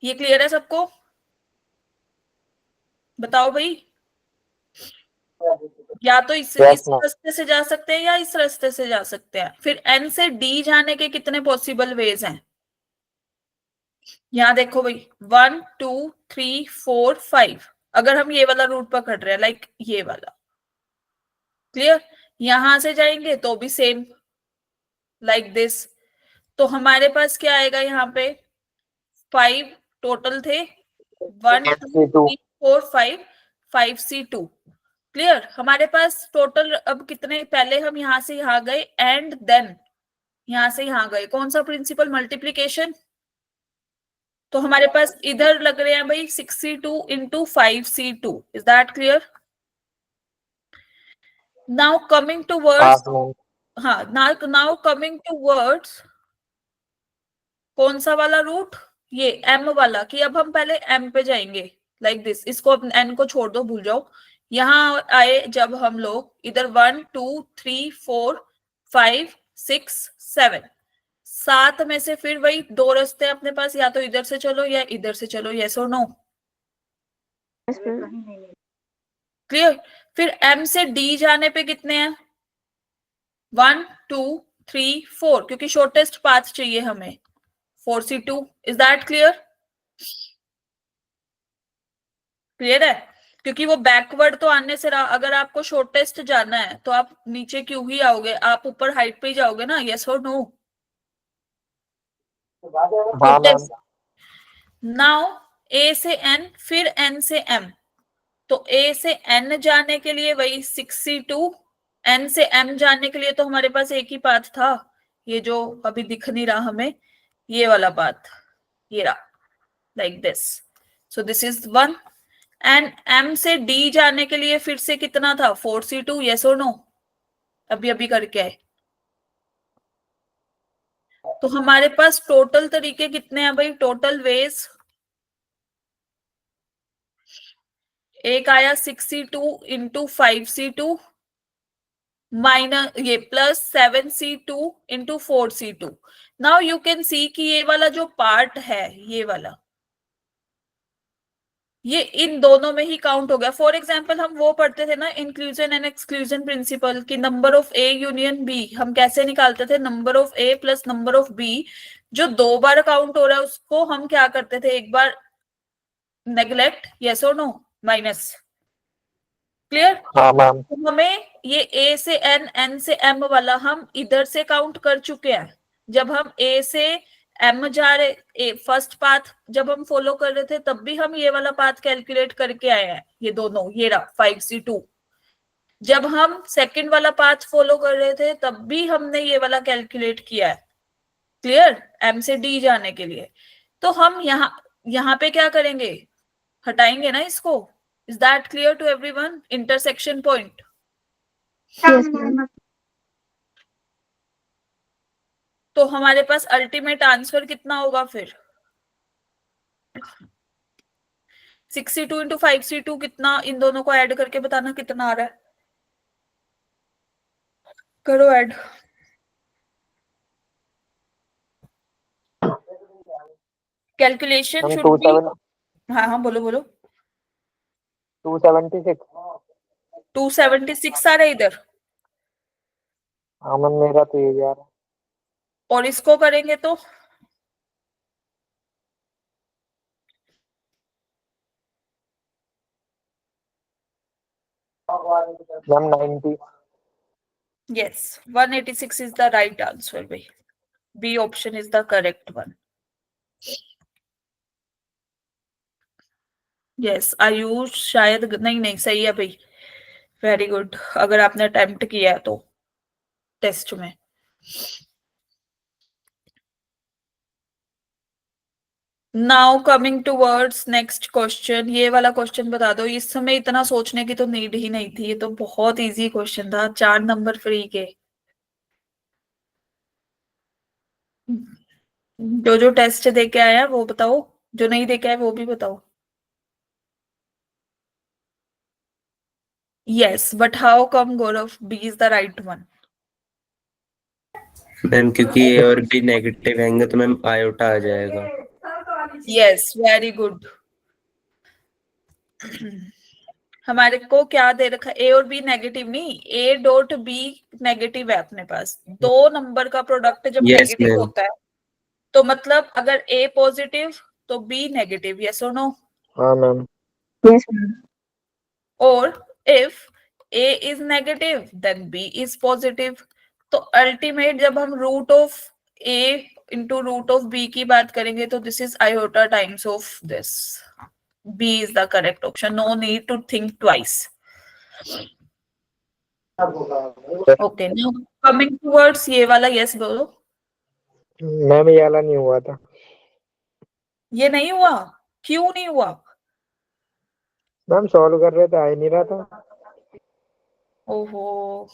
ये क्लियर है सबको? बताओ भाई। या तो इस Yes, ma'am. रास्ते से जा सकते हैं या इस रास्ते से जा सकते हैं। फिर एन से डी जाने के कितने पॉसिबल वेज हैं? यहाँ देखो भाई, 1 2 3 4 5। अगर हम ये वाला रूट पकड़ रहे हैं, लाइक ये वाला। क्लियर? यहां से जाएंगे तो भी सेम, लाइक दिस। तो हमारे पास क्या आएगा यहाँ पे? 5 टोटल थे। 1 2 C2. 3 4 5, 5C2। क्लियर? हमारे पास टोटल अब कितने, पहले हम यहां से यहां गए एंड देन यहां से यहां गए। कौन सा प्रिंसिपल? मल्टीप्लीकेशन। तो हमारे पास इधर लग रहे हैं भाई 6C2 into 5C2। Is that clear? Now coming towards. Yes, ma'am. हाँ, नाउ कमिंग टू वर्ड्स। कौन सा वाला रूट? ये एम वाला, कि अब हम पहले एम पे जाएंगे, लाइक दिस। इसको एन को छोड़ दो, भूल जाओ। यहां आए जब हम लोग, इधर 1 2 3 4 5 6 7, 7 में से फिर वही दो रास्ते अपने पास, या तो इधर से चलो या इधर से चलो। यस और नो? Yes, ma'am. क्लियर? फिर एम से डी जाने पे कितने हैं? 1 2 3 4, क्योंकि शॉर्टेस्ट पाथ चाहिए हमें 4c2। Is that clear? Clear है? क्योंकि वो बैकवर्ड तो आने से अगर आपको शॉर्टेस्ट जाना है तो आप नीचे क्यों ही आओगे, आप ऊपर हाइट पे ही जाओगे ना। यस और नो? हाँ मैम। नाउ ए से एन, फिर एन से एम। तो ए से एन जाने के लिए वही 6c2, एन से एम जाने के लिए तो हमारे पास एक ही पाथ था, ये जो अभी दिख नहीं रहा हमें, ये वाला पाथ, ये रहा, like this. So this is 1। And M से डी जाने के लिए फिर से कितना था? 4c2। यस और नो? अभी अभी करके आए। तो हमारे पास टोटल तरीके कितने हैं भाई? टोटल वेज एक आया 6c2 इंटू 5c2 माइनस ये plus 7c2 into 4c2। Now you can see कि ये वाला जो पार्ट है, ये वाला, ये इन दोनों में ही काउंट हो गया। फॉर एग्जाम्पल हम वो पढ़ते थे ना, इंक्लूजन एंड एक्सक्लूजन प्रिंसिपल, की number of A union B हम कैसे निकालते थे? Number of A plus number of B, जो 2 बार काउंट हो रहा है उसको हम क्या करते थे? एक बार नेग्लेक्ट। यस और नो? माइनस। क्लियर? हाँ मैम। तो हमें ये ए से एन, एन से एम वाला हम इधर से काउंट कर चुके हैं। जब हम ए से एम जा रहे, फर्स्ट पाथ जब हम फॉलो कर रहे थे तब भी हम ये वाला पाथ कैलकुलेट करके आए हैं, ये दोनों, ये रहा 5c2। जब हम सेकंड वाला पाथ फॉलो कर रहे थे तब भी हमने ये वाला कैलकुलेट किया है। क्लियर? एम से डी जाने के लिए। तो हम यहाँ पे क्या करेंगे? हटाएंगे ना इसको। Is that clear to everyone? Intersection point. Yes, ma'am. तो हमारे पास अल्टीमेट आंसर कितना होगा फिर? 6c2 इंटू 5c2 कितना? इन दोनों को ऐड करके बताना कितना आ रहा है। करो add. Calculation ma'am should be. 27 हाँ हाँ, बोलो बोलो। 276। 276 आ रहा है इधर, हाँ मैम, मेरा तो ये यार। और इसको करेंगे तो ma'am 90। yes, 186 is the right answer भाई। B option is the correct one। yes, Ayush शायद नहीं नहीं सही है भाई। वेरी गुड, अगर आपने अटेम्प्ट किया है तो टेस्ट में। Now coming towards next question. ये वाला क्वेश्चन बता दो, इस समय इतना सोचने की तो नीड ही नहीं थी, ये तो बहुत इजी क्वेश्चन था, 4 नंबर फ्री के। जो जो टेस्ट दे के आया वो बताओ, जो नहीं दे के आया वो भी बताओ। yes, but how come Gaurav B is the right one? Ma'am क्योंकि ए और बी नेगेटिव आएंगे तो मैम आयोटा आ जाएगा। yes, very good। हमारे को क्या दे रखा है? ए और बी नेगेटिव नहीं, ए डॉट बी नेगेटिव है अपने पास। 2 नंबर का प्रोडक्ट जब Yes, नेगेटिव ma'am. होता है तो मतलब अगर ए पॉजिटिव तो बी नेगेटिव। यस और नो? हाँ मैम। Yes, ma'am. और if a is negative then b is positive। तो अल्टीमेट जब हम root of a into root of b की बात करेंगे तो this is iota times of this. b is the correct option, no need to think twice। okay, now coming towards ये वाला। yes बोलो। मैम ये वाला नहीं हुआ था। ये नहीं हुआ? क्यों नहीं हुआ? मैम सॉल्व कर रहे थे, आ ही नहीं रहा था। ओहो,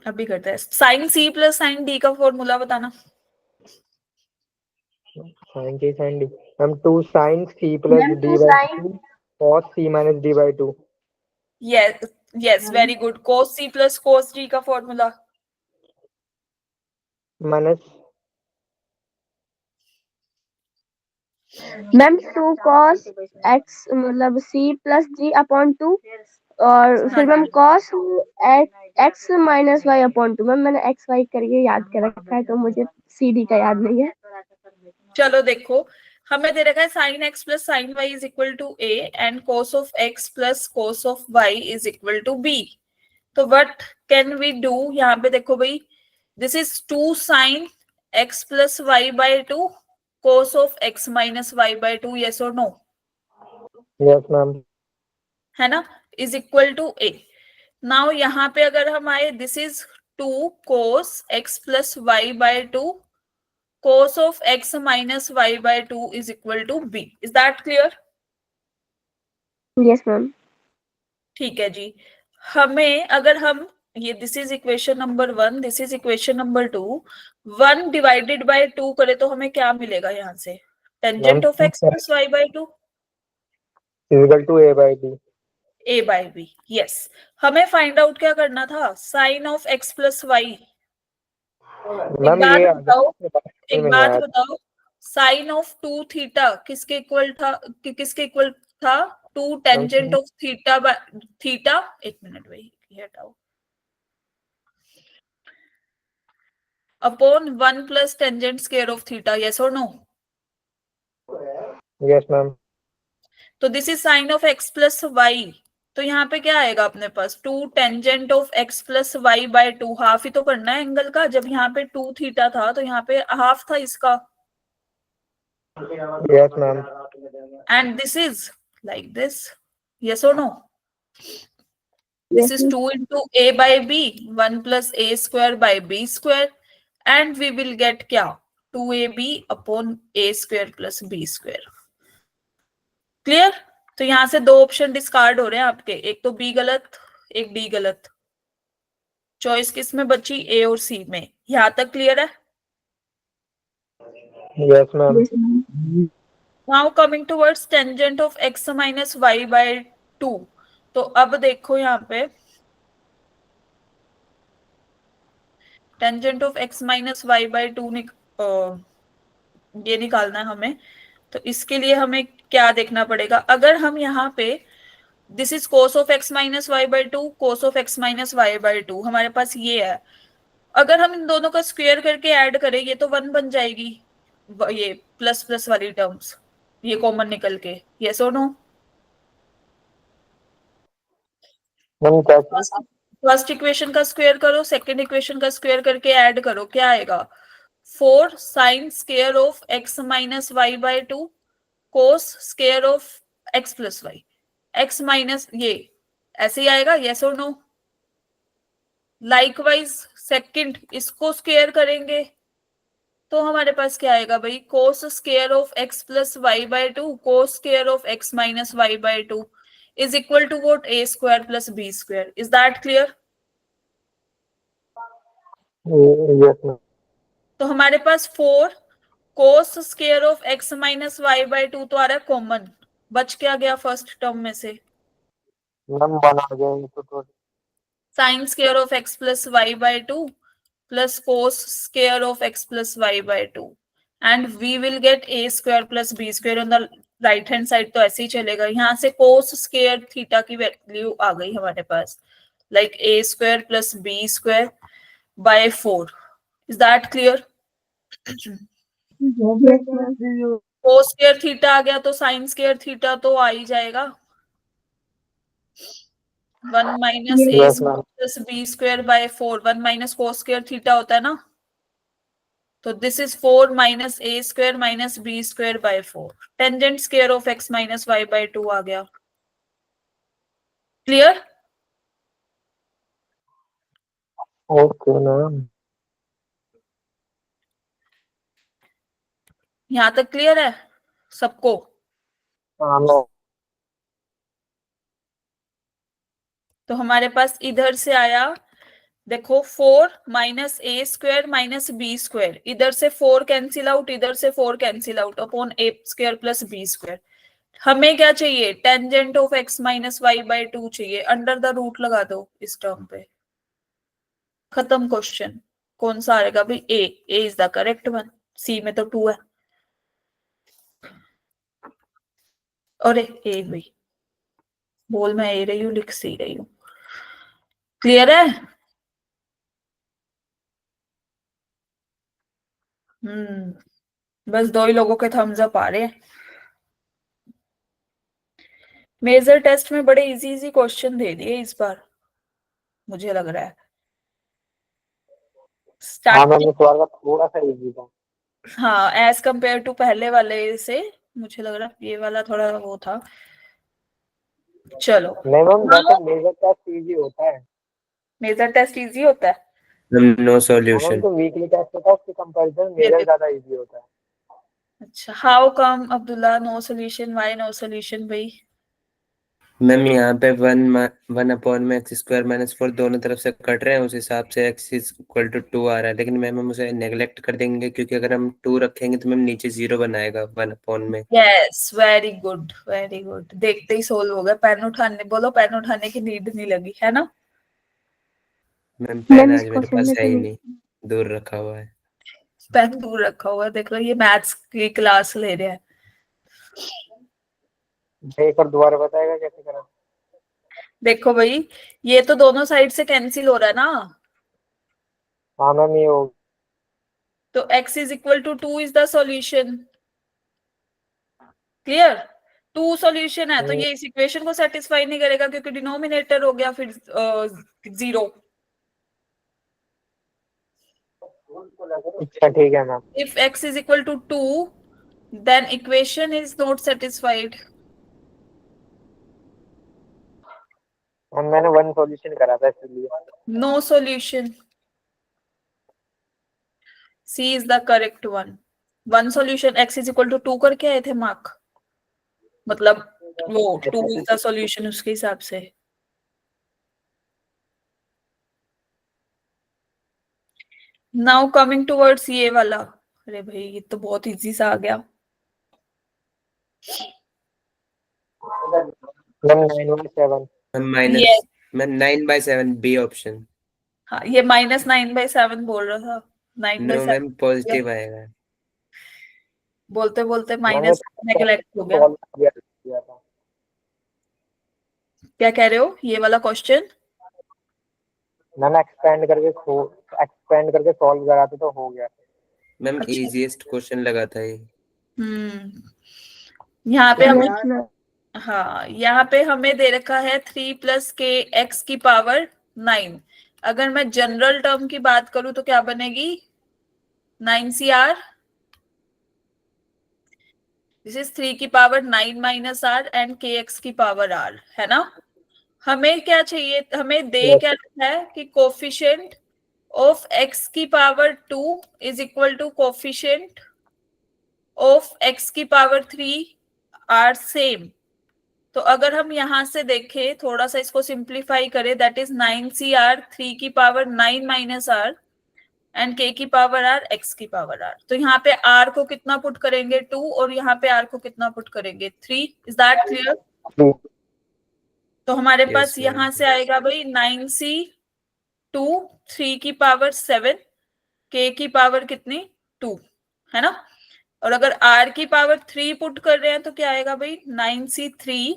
अभी करते हैं। Sine C plus sine D का फॉर्मूला बताना। Sine C sine D. Ma'am 2 sine C plus Ma'am, D 2 by sin. 2 cos C minus D by 2। yes yes, very good। cos c plus cos d का formula. Minus Ma'am, 2 cos x मतलब c plus g upon 2 और हाँ फिर मैम जी। cos x minus Y upon two. Ma'am मैंने एक्स वाई करके याद कर रखा है, तो मुझे CD का याद नहीं है। चलो देखो, हमें दे रखा है sine X plus sine Y is equal to A and cos of X plus cos of Y is equal to B. तो व्हाट कैन वी डू? यहाँ पे देखो भाई, this is 2 sine X plus Y by 2 cos of X minus Y by 2, yes और नो? Yes, ma'am. है ना, is equal to A. Now यहाँ पे अगर हम आए, this is 2 cos X plus Y by 2 cos of x minus y by 2 is equal to b. Is that clear? Yes ma'am. ठीक है जी। हमें अगर हम ये, this is equation number 1, this is equation number 2, 1 divided by 2 करे तो हमें क्या मिलेगा यहाँ से? Tangent of x plus y by 2 Equal to A by B. a by b. Yes, हमें फाइंड आउट क्या करना था? Sine of x plus Y. एक मैम बात ये बताओ, समझ एक में नहीं बात आया। बताओ, साइन ऑफ 2 थीटा किसके इक्वल था? किसके इक्वल था? 2 tangent of theta by theta. एक मिनट भाई, ये हटाओ, upon 1 plus tangent square of theta, yes और नो? Yes, ma'am. तो this is sine of X plus Y. तो यहाँ पे क्या आएगा अपने पास? 2 tangent of X plus Y by 2, half ही तो करना है एंगल का। जब यहाँ पे 2 थीटा था तो यहाँ पे हाफ था इसका। Yes, ma'am. And this is like this, yes or no? This is 2 into a by b, 1 plus a square by b square, and we will get क्या? 2ab upon a square plus b square. Clear? तो यहाँ से 2 ऑप्शन डिस्कार्ड हो रहे हैं आपके, एक तो बी गलत, एक डी गलत। चॉइस किस में बची? ए और सी में। यहाँ तक क्लियर है? Yes, ma'am. Now coming towards tangent of x minus Y by 2। तो अब देखो यहाँ पे, tangent of x minus Y by 2 ये निकालना है हमें। तो इसके लिए हमें क्या देखना पड़ेगा? अगर हम यहाँ पे, this is cos of x minus Y by 2, cos of x minus Y by 2 हमारे पास ये है। अगर हम इन दोनों का स्क्वायर करके ऐड करें, ये तो 1 बन जाएगी, ये प्लस प्लस वाली टर्म्स, ये कॉमन निकल के, यस और नो? मैम क्या चीज? फर्स्ट इक्वेशन का स्क्वायर करो, सेकंड इक्वेशन का स्क्वायर करके ऐड करो, क्या आएगा? 4 sine square of x minus Y by 2 cos square of x plus Y, x minus, ये ऐसे ही आएगा, यस और नो? लाइकवाइज सेकंड इसको स्क्वायर करेंगे तो हमारे पास क्या आएगा भाई? Cos square of x plus Y by 2 cos square of x minus Y by 2 is equal to what? a square plus b square. Is that clear? Yes, ma'am. तो हमारे पास 4 cos square of x minus Y by 2 तो आ रहा है कॉमन, बच क्या गया फर्स्ट टर्म में से? मैम बना गए तो sine square of x plus Y by 2 plus cos square of x plus Y by 2 and we will get a square plus b square on the right hand side. तो ऐसे ही चलेगा, यहाँ से कोस स्क्वायर थीटा की वैल्यू आ गई हमारे पास, like a square plus b square by 4। Is that clear? Cos square theta आ गया तो साइन स्क्वायर थीटा तो आ ही जाएगा। 1 minus A Yes, ma'am. Plus B square by 4, 1 minus cos square theta होता है ना, तो this is 4 minus A square minus B square by 4। Tangent square of x minus Y by 2 आ गया। क्लियर? Okay ma'am. यहां तक क्लियर है सबको? हाँ मैम। तो हमारे पास इधर से आया, देखो 4 minus A square minus B square, इधर से 4 कैंसिल आउट, इधर से 4 cancel out, upon A square plus B square. हमें क्या चाहिए? Tangent of x minus Y by 2 चाहिए। अंडर द रूट लगा दो इस टर्म पे, खत्म क्वेश्चन। कौन सा आएगा भाई? ए इज द करेक्ट वन, सी में तो 2 है। अरे ए भाई, बोल मैं ये रही हूँ, लिख सी रही हूँ। क्लियर है? बस दो ही लोगों के थम्स अप आ रहे हैं। मेजर टेस्ट में बड़े इजी इजी क्वेश्चन दे दिए इस बार, मुझे लग रहा है। हाँ स्टार्ट। मैम, इस बार का थोड़ा सा इजी था। हाँ, एज कंपेयर टू पहले वाले से मुझे लग रहा है ये वाला थोड़ा वो था। चलो, नहीं मैम, वैसे मेजर टेस्ट इजी होता है। मेजर टेस्ट इजी होता है। नो हाँ मैम, सॉल्यूशन। तो वीकली टेस्ट होता है, उसके कंपैरिजन ये मेजर देखो। ज्यादा इजी होता है। अच्छा, how come Abdullah no solution? Why no solution भाई? मैम यहाँ पे 1/x² - 4 दोनों तरफ से कट रहे हैं, उस हिसाब से x = 2 आ रहा है, लेकिन मैम हम उसे नेग्लेक्ट कर देंगे क्योंकि अगर हम 2 रखेंगे तो मैम नीचे 0 बनाएगा 1 में। Yes, very good very good. देखते ही सोल्व हो गया। पेन उठाने, बोलो पेन उठाने की नीड नहीं लगी है ना? मैम पेन मैम इस आज मेरे क्वेश्चन पास में है ही तो नहीं, दूर रखा हुआ है। पेन दूर रखा हुआ है, देख लो ये मैथ्स की क्लास ले रहे हैं। एक और दोबारा बताएगा कैसे करा? देखो भाई, ये तो दोनों साइड से कैंसिल हो रहा है ना, हाँ मैम, ये हो। तो x is equal to 2 is the solution. Clear? 2 solution है तो ये इस इक्वेशन को सेटिस्फाई नहीं करेगा क्योंकि डिनोमिनेटर हो गया फिर 0। अच्छा ठीक है ma'am. If x is equal to 2 then equation is not satisfied. Ma'am मैंने वन सॉल्यूशन करा था इसलिए। No solution. C is the correct one. One solution, x is equal to 2 करके आए थे मार्क, मतलब वो 2 इज द सॉल्यूशन उसके हिसाब से। नाउ कमिंग टुवर्ड्स ये वाला। अरे भाई ये तो बहुत इजी सा आ गया। मैम 9/7। ये, मैम 9/7 बी ऑप्शन। हाँ ये -9/7 बोल रहा था। Nine by no ma'am, seven positive आएगा। बोलते बोलते मैंने माइनस नेगलेक्ट हो गया। सॉल्व किया था। क्या कह रहे हो? ये वाला क्वेश्चन मैंने एक्सपेंड करके सॉल्व करा था तो हो गया। मैम अच्छा। इजीएस्ट क्वेश्चन लगा था ये। यहाँ पे हमें, यस मैम। हाँ यहाँ पे हमें दे रखा है 3 + k x⁻9। अगर मैं जनरल टर्म की बात करूं तो क्या बनेगी? 9 CR। दिस इज 3 की पावर 9 - r एंड kx⁻r, है ना? हमें क्या चाहिए? हमें दे Yes. क्या रखा है कि coefficient of x⁻2 is equal to coefficient of x⁻3 are same. तो अगर हम यहां से देखें, थोड़ा सा इसको सिंप्लीफाई करें, दैट इज 9 CR 3 की power 9 - r and k⁻r x⁻r। तो यहाँ पे r को कितना पुट करेंगे? 2, और यहाँ पे r को कितना पुट करेंगे? 3। Is that clear? तो हमारे यस पास मैम। यहां से आएगा भाई 9C2 3 की पावर 7, k की पावर कितनी? 2, है ना? और अगर r की पावर 3 पुट कर रहे हैं तो क्या आएगा भाई? 9C3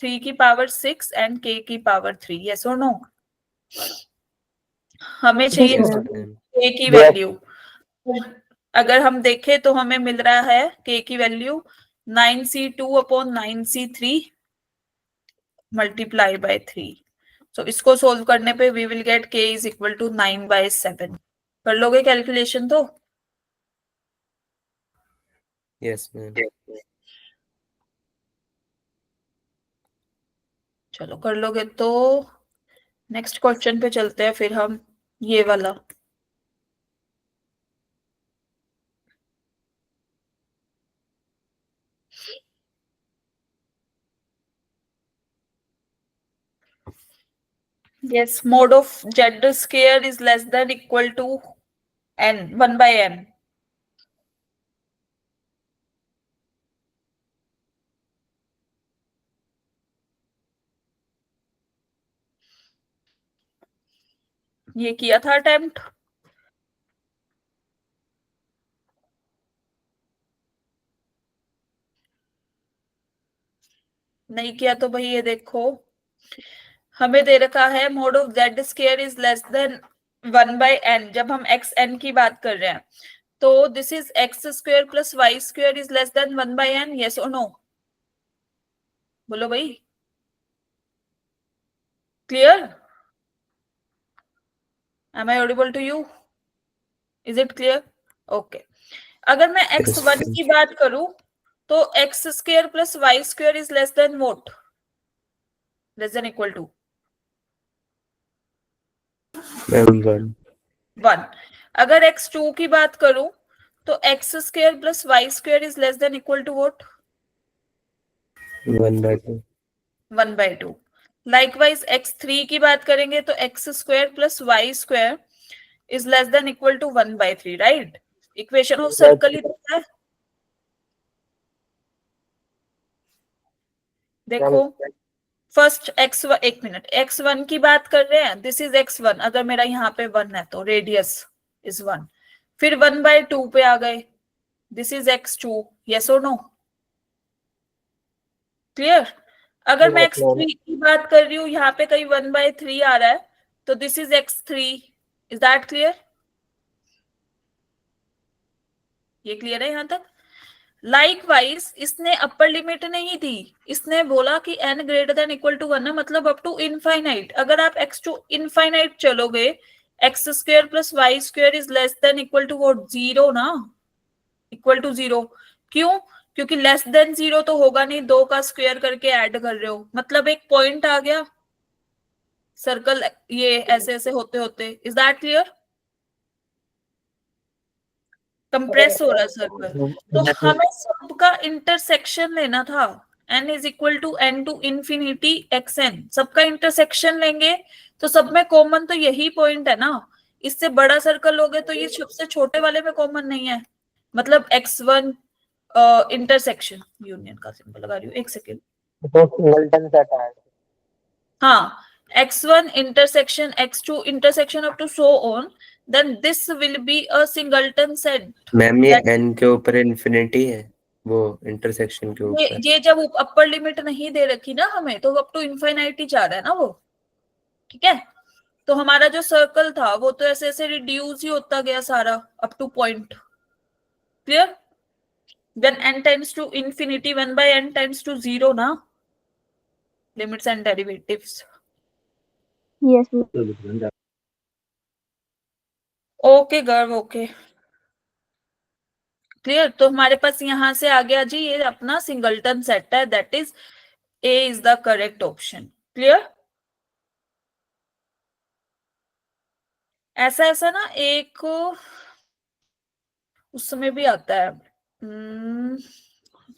3 की पावर 6 एंड k की पावर 3। यस और नो? हमें चाहिए yes yes ma'am. Ma'am. k की Yes. वैल्यू। अगर हम देखें तो हमें मिल रहा है k की वैल्यू 9C2/9C3 मल्टीप्लाई बाय 3। सो इसको सोल्व करने पे we will get k is equal to 9/7। कर लोगे कैलकुलेशन तो? Yes ma'am. चलो कर लोगे तो नेक्स्ट क्वेश्चन पे चलते हैं फिर हम। ये वाला, yes, mode of z square is less than equal to n 1/n। ये किया था अटेम्प्ट। नहीं किया तो भाई ये देखो, हमें दे रखा है mod of Z square is less than 1/n, जब हम एक्स एन की बात कर रहे हैं, तो this is x square plus Y square is less than 1/n, yes और नो? बोलो भाई, clear? Am I audible to you? Is it clear? Okay. अगर मैं x1 की बात करूं तो X square plus Y square is less than what? Less than equal to 1। अगर x2 की बात करूं तो X square plus Y square is less than equal to what? 1/2। 1/2। Likewise x3 की बात करेंगे तो X square plus Y square is less than equal to 1/3, right? Equation of circle ही तो है। देखो फर्स्ट एक मिनट, x1 की बात कर रहे हैं, दिस इज x1, अगर मेरा यहाँ पे 1 है तो रेडियस इज 1, फिर 1/2 पे आ गए, दिस इज x2, यस और नो? क्लियर? अगर मैं x3 की बात कर रही हूँ, यहाँ पे कहीं 1/3 आ रहा है, तो this is x3, is that clear? ये क्लियर है यहाँ तक? लाइकवाइज इसने अपर लिमिट नहीं दी, इसने बोला कि n greater than equal to 1 है, मतलब अप टू इनफाइनाइट। अगर आप x टू इनफाइनाइट चलोगे, X square plus Y square is less than equal to what? 0 ना, इक्वल टू 0। क्यों? क्योंकि लेस देन 0 तो होगा नहीं, 2 का स्क्वायर करके ऐड कर रहे हो, मतलब एक पॉइंट आ गया सर्कल, ये ऐसे ऐसे होते होते। Is that clear? कंप्रेस हो रहा है सर्कल, तो हमें सबका इंटरसेक्शन लेना था। n is equal to n to infinity xn, सबका इंटरसेक्शन लेंगे तो सब में कॉमन तो यही पॉइंट है ना। इससे बड़ा सर्कल लोगे तो ये सबसे छोटे वाले में कॉमन नहीं है, मतलब x1 इंटरसेक्शन, यूनियन का सिंबल लगा रही हूँ, एक सेकेंड। तो सिंगलटन सेट है। हाँ, x1 intersection x2 intersection up to so on, then this will be a singleton set. Ma'am ये n के ऊपर इन्फिनिटी है, वो इंटरसेक्शन के ऊपर। ये जब अपर लिमिट नहीं दे रखी ना हमें, तो अप टू इनफाइनाइट ही जा रहा है ना वो, ठीक है? तो हमारा जो सर्कल था वो तो ऐसे ऐसे रिड्यूस ही होता गया सारा up two point. Clear? when n tends to infinity, 1/n tends to 0 ना, limits and derivatives। Yes okay गर्व, ओके क्लियर। तो हमारे पास यहां से आ गया जी, ये अपना सिंगलटन सेट है, that is a is the correct option. Clear? ऐसा ऐसा ना एक उस समय भी आता है,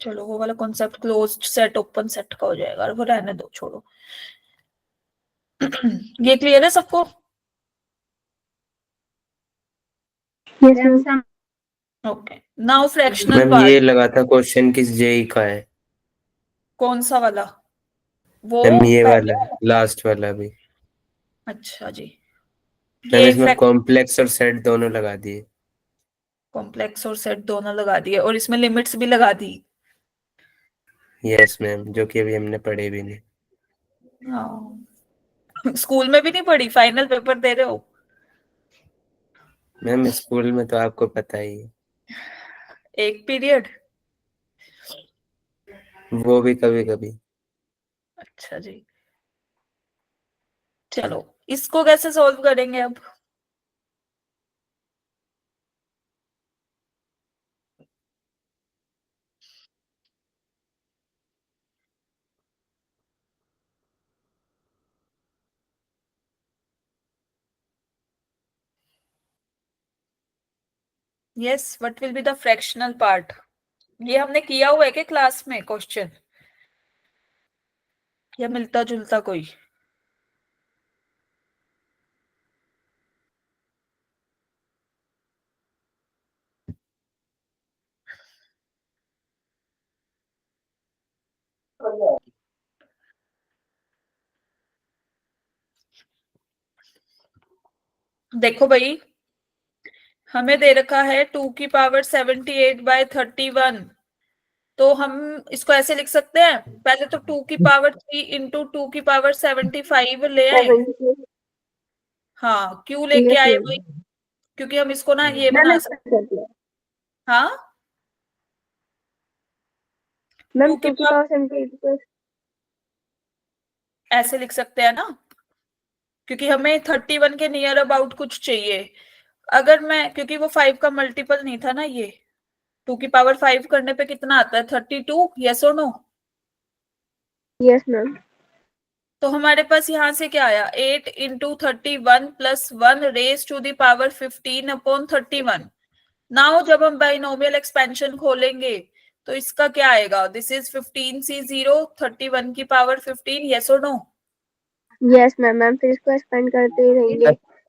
चलो वो वाला concept closed set open set का हो जाएगा, वो रहने दो, छोड़ो। ये क्लियर है सबको? Yes okay, now fractional ma'am part. ये लगा था क्वेश्चन किस जेई का है? कौन सा वाला? वो मैम ये पहले वाला लास्ट वाला भी। अच्छा जी, मैम ये इसमें कॉम्प्लेक्स और सेट दोनों लगा दिए। कॉम्प्लेक्स और सेट दोनों लगा दिए, और इसमें लिमिट्स भी लगा दी। यस मैम, जो कि अभी हमने पढ़े भी नहीं। हाँ, स्कूल में भी नहीं पढ़ी, फाइनल पेपर दे रहे हो? मैम स्कूल में तो आपको पता ही है, एक पीरियड। वो भी कभी कभी। अच्छा जी, चलो इसको कैसे सॉल्व करेंगे अब? Yes, what will be the fractional part? ये हमने किया हुआ है कि क्लास में क्वेश्चन, या मिलता जुलता कोई? देखो भाई, हमें दे रखा है 2 की पावर 78/31, तो हम इसको ऐसे लिख सकते हैं, पहले तो 2 की पावर 3 इंटू 2 की पावर 75 ले आए। 70। हाँ, क्यों लेके यस आए मैम। भाई? क्योंकि हम इसको ना ये मैम बना ऐसा सकते। कर दिया हाँ, मैम, 2 की 2 की पावर पावर 78 को ऐसे लिख सकते हैं ना, क्योंकि हमें 31 के नियर अबाउट कुछ चाहिए। अगर मैं, क्योंकि वो 5 का मल्टीपल नहीं था ना ये, 2 की पावर 5 करने पे कितना आता है? 32। यस और नो? Yes ma'am. तो हमारे पास यहाँ से क्या आया? 8 into 31 plus 1 raise to the power 15 upon 31। Now जब हम बाइनोमियल एक्सपेंशन खोलेंगे तो इसका क्या आएगा? दिस इज 15c0 31 की पावर 15। यस और नो? Yes ma'am. मैम फिर इसको एक्सपेंड करते ही रहेंगे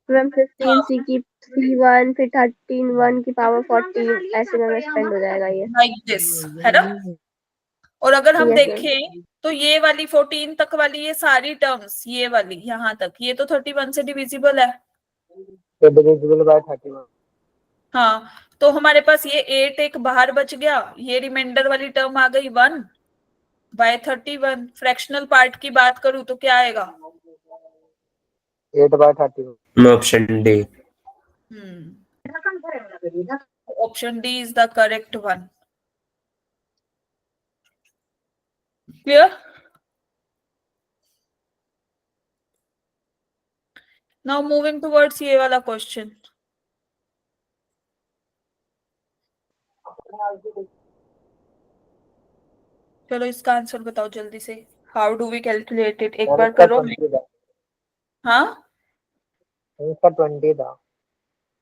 मैम। 15 हाँ, सी की C1, फिर 13 1 की पावर 14, ऐसे मैम एक्सपेंड हो जाएगा ये। लाइक दिस, है ना? और अगर हम यस मैम। देखें तो ये वाली 14 तक वाली ये सारी टर्म्स, ये वाली यहाँ तक, ये तो 31 से डिविजिबल है। Divisible by 31। हाँ, तो हमारे पास ये 8 एक बाहर बच गया, ये रिमाइंडर वाली टर्म आ गई 1 बाय 31। फ्रैक्शनल पार्ट की बात करूं तो क्या आएगा? 8 by 31। Option D. Option D is the correct one. Clear? Now moving towards ये वाला क्वेश्चन। चलो इसका आंसर बताओ जल्दी से। How do we calculate it? एक बार इसका करो। 20 था। हाँ इसका 20 था।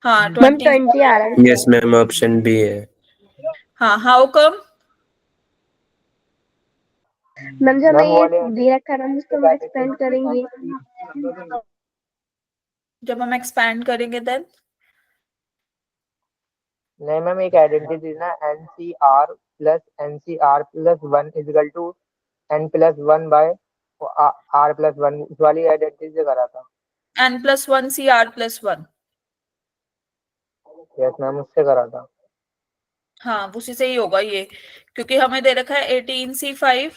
हाँ, मैम 20। 20 आ रहा है। यस मैम, ऑप्शन बी है। हाँ, हाउ कम? मैम जो हमें मैम वो ये वाले दे रखा है मैम, इसको हम एक्सपेंड करेंगे। जब हम एक्सपैंड करेंगे देन? नहीं मैम, एक आइडेंटिटी ना NCR plus NCR plus 1 is equal to N plus 1 by R plus 1, इस वाली आइडेंटिटी से करा था। n+1 CR+1। यस मैम, उससे करा था। हाँ, उसी से ही होगा ये, क्योंकि हमें दे रखा है 18C5,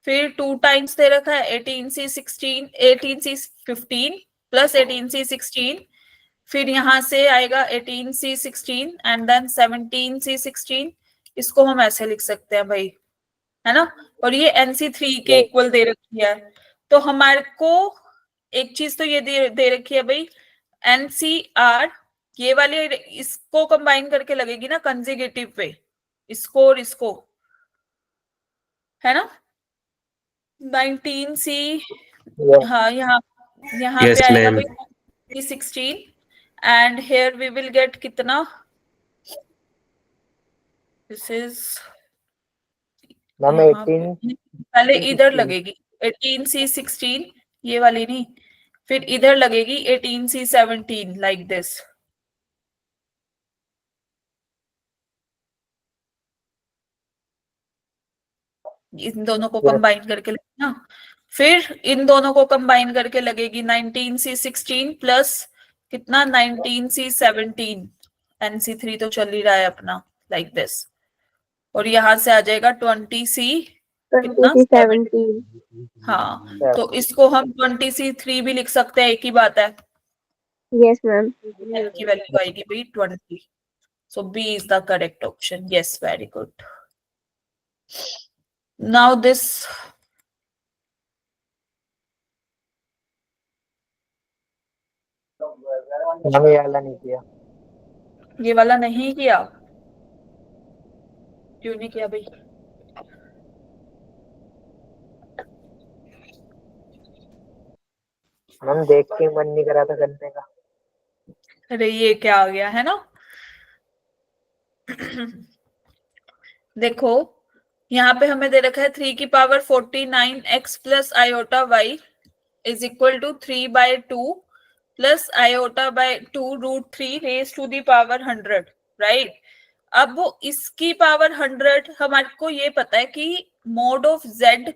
फिर 2 टाइम्स दे रखा है 18C16, 18C15 प्लस 18C16, फिर यहाँ से आएगा 18C16 एंड देन 17C16। इसको हम ऐसे लिख सकते हैं भाई, है ना? और ये NC3 के इक्वल दे रखी है। तो हमारे को एक चीज तो ये दे रखी है भाई, NCR, ये वाली इसको कंबाइन करके लगेगी ना कंजिगेटिव पे, इसको और इसको, है ना? 19C। यस हाँ, यहाँ यहाँ यस पे आएगा मैम। भाई 16 and here we will get कितना? दिस इज मैम यहाँ 18 पे पहले इधर 16। लगेगी 18C16, ये वाली नहीं, फिर इधर लगेगी 18C17 लाइक दिस। इन दोनों को कंबाइन करके लगेगी ना, फिर इन दोनों को कंबाइन करके लगेगी 19C16 प्लस कितना? 19C17। NC3 तो चल ही रहा है अपना लाइक दिस, और यहाँ से आ जाएगा 20C कितना? 20C17। हाँ, तो इसको हम 20C3 भी लिख सकते हैं, एक ही बात है। Yes ma'am. n की वैल्यू आएगी भाई 20। सो B is the correct option. Yes, very good. Now this, ma'am ये वाला नहीं किया। ये वाला नहीं किया? क्यों नहीं किया भाई? मैम देख के मन नहीं करा था करने का। अरे ये क्या आ गया है ना? देखो, यहाँ पे हमें दे रखा है 3 की power 49x plus iota Y is equal to 3/2 plus iota by 2 √3 raise to the power 100, right? अब वो इसकी पावर 100, हमारे को ये पता है कि मोड ऑफ z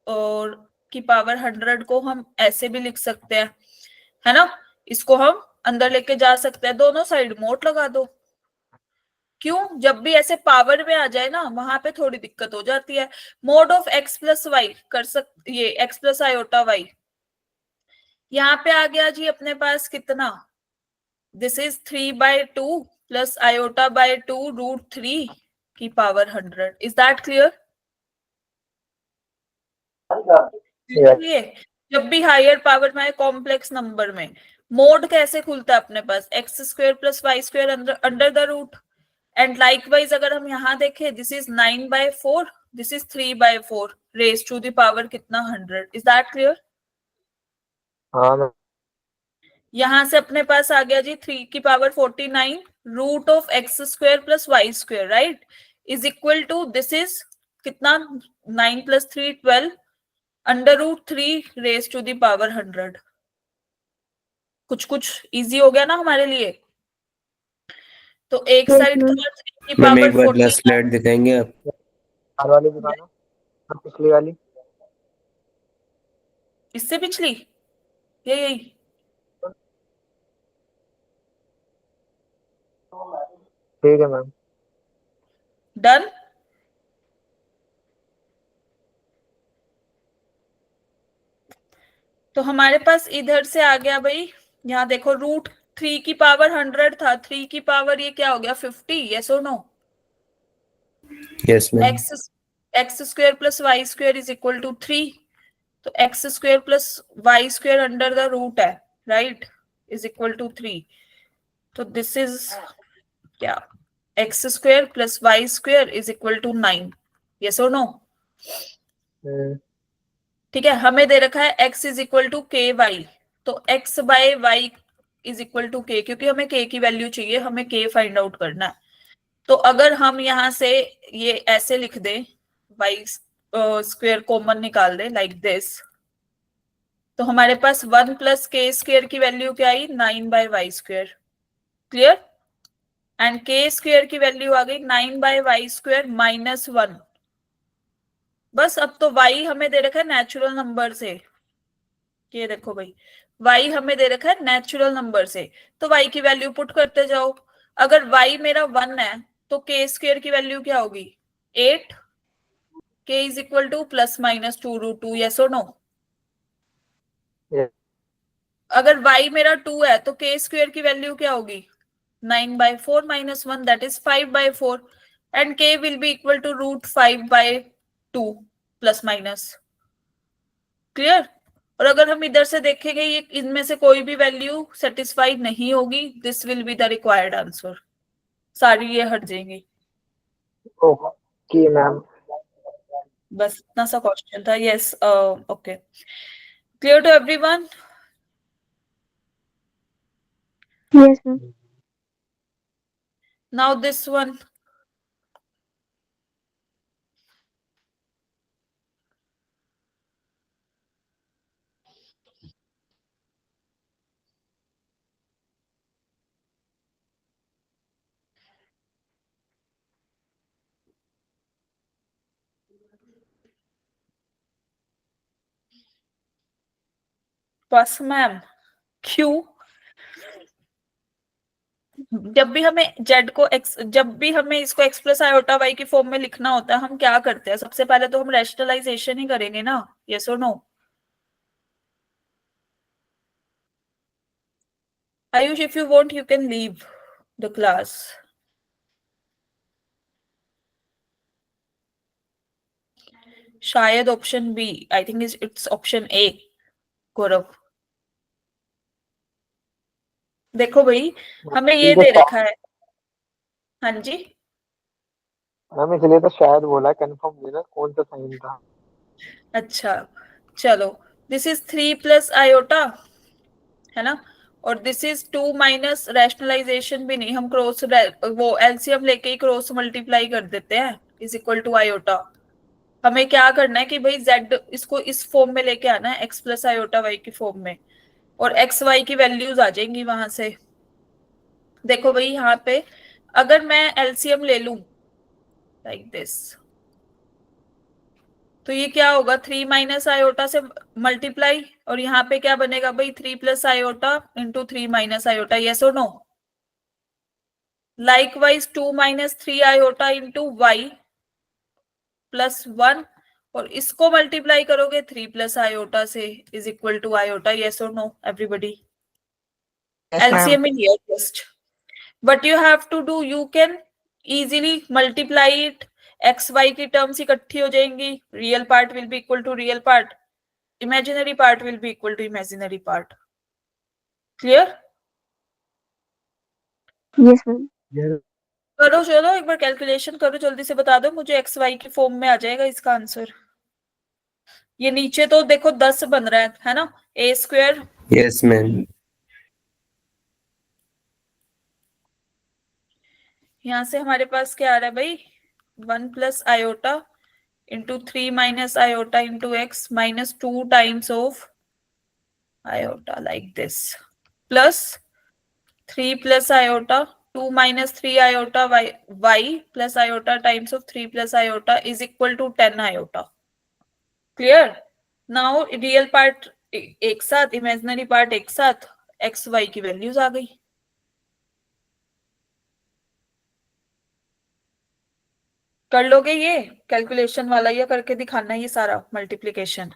और की पावर 100 को हम ऐसे भी लिख सकते हैं, है ना? इसको हम अंदर लेके जा सकते हैं, दोनों साइड मोड लगा दो। क्यों? जब भी ऐसे पावर में आ जाए ना, वहां पे थोड़ी दिक्कत हो जाती है। Mod of X plus Y कर सकते, ये एक्स प्लस आयोटा वाई। यहाँ पे आ गया जी अपने पास कितना, this is 3/2 plus iota by 2 √3 की power 100। Is that clear? Yes. ये जब भी हायर पावर में कॉम्प्लेक्स नंबर में मोड कैसे खुलता है अपने पास, X square plus Y square under the root. And likewise अगर हम यहाँ देखें, this is 9/4, this is 3/4 raise to the power कितना, 100। Is that clear? हाँ मैम। यहां से अपने पास आ गया जी 3 की power 49 root of x square plus Y square, right, is equal to, this is कितना, 9 + 3 12 √3 रेज टू द पावर 100। कुछ कुछ इजी हो गया ना हमारे लिए। तो एक Yes, साइड ma'am. था 3 की मैम पावर एक बार 49, लास्ट स्लाइड दिखाएंगे आप? हर वाली दिखाना और पिछली वाली। इससे पिछली, यही ठीक है मैम। डन। तो हमारे पास इधर से आ गया भाई, यहाँ देखो √3 की पावर 100 था, 3 की पावर ये क्या हो गया, 50। यस और no? Yes ma'am. X square plus Y square is equal to 3। तो X square plus Y square under the root है, राइट, इज इक्वल टू 3। तो दिस इज क्या, X square plus Y square is equal to 9। Yes और नो? ठीक है, हमें दे रखा है x is equal to K Y, तो x by Y is equal to K, क्योंकि हमें k की वैल्यू चाहिए, हमें k फाइंड आउट करना है। तो अगर हम यहां से ये ऐसे लिख दें, वाई स्क्वायर कॉमन निकाल दे लाइक दिस, तो हमारे पास 1 + k² की वैल्यू क्या आई, 9/y²। क्लियर? एंड k² की वैल्यू आ गई 9/y² -1। बस अब तो y हमें दे रखा है नेचुरल नंबर से, ये देखो भाई, y हमें दे रखा है नेचुरल नंबर से, तो y की वैल्यू पुट करते जाओ। अगर y मेरा 1 है तो k² की वैल्यू क्या होगी, 8। k is equal to ±2 √2। Yes और नो? Yes. अगर y मेरा 2 है तो k² की वैल्यू क्या होगी, 9/4 -1, that is 5/4। And k will be equal to √5/2 ±। Clear? और अगर हम इधर से देखेंगे, ये इनमें से कोई भी वैल्यू सेटिस्फाई नहीं होगी, this will be the required answer, सारी ये हट जाएंगी। Okay ma'am. बस इतना सा क्वेश्चन था। Yes, okay, clear to everyone? Yes, ma'am. Now this one, बस मैम, क्यों जब भी हमें z को x, जब भी हमें इसको x + आयोटा y की फॉर्म में लिखना होता है, हम क्या करते हैं, सबसे पहले तो हम रैशनलाइजेशन ही करेंगे ना। यस और no? Ayush, if you want you can leave the class. शायद option B, I think it's option A, Gaurav. देखो भाई, हमें ये दे रखा है, हाँ जी, मैम इसलिए तो शायद बोला, कंफर्म नहीं ना कौन सा साइन था। अच्छा चलो, दिस इज 3 + आयोटा, है ना, और दिस इज 2 माइनस, रैशनलाइजेशन भी नहीं, हम क्रॉस वो एलसीएम लेके ही क्रॉस मल्टीप्लाई कर देते हैं, इज इक्वल टू आयोटा। हमें क्या करना है कि भाई z इसको इस फॉर्म में लेके आना है, x + आयोटा y की फॉर्म में, और x y की वैल्यूज आ जाएंगी वहां से। देखो भाई, यहाँ पे अगर मैं एलसीएम ले लूं लाइक दिस, तो ये क्या होगा, 3 - आयोटा से मल्टीप्लाई, और यहाँ पे क्या बनेगा भाई, 3 + आयोटा इंटू 3 - आयोटा। यस और no? Likewise 2 minus 3 iota into Y plus 1, और इसको मल्टीप्लाई करोगे 3 प्लस आयोटा से is equal to iota. Yes और no everybody? Yes, ma'am. LCM in here just. What you have to do, you can easily multiply it. X Y की टर्म्स इकट्ठी हो जाएंगी. Real part will be equal to real part, imaginary part will be equal to imaginary part. Clear? Yes ma'am. करो, चलो एक बार कैलकुलेशन करो, जल्दी से बता दो मुझे. एक्स वाई की फॉर्म में आ जाएगा इसका आंसर. ये नीचे तो देखो 10 बन रहा है ना. ए स्क्वायर यस मैम. यहाँ से हमारे पास क्या आ रहा है भाई? 1 plus iota into 3 minus iota into x minus 2 times of iota like this, plus 3 plus iota 2 minus 3 iota y plus iota times of 3 plus iota is equal to 10 iota. Clear? Now real part एक साथ, imaginary part एक साथ, x y की वैल्यूज आ गई. कर लोगे ये कैलकुलेशन वाला, या करके दिखाना ये सारा मल्टीप्लिकेशन?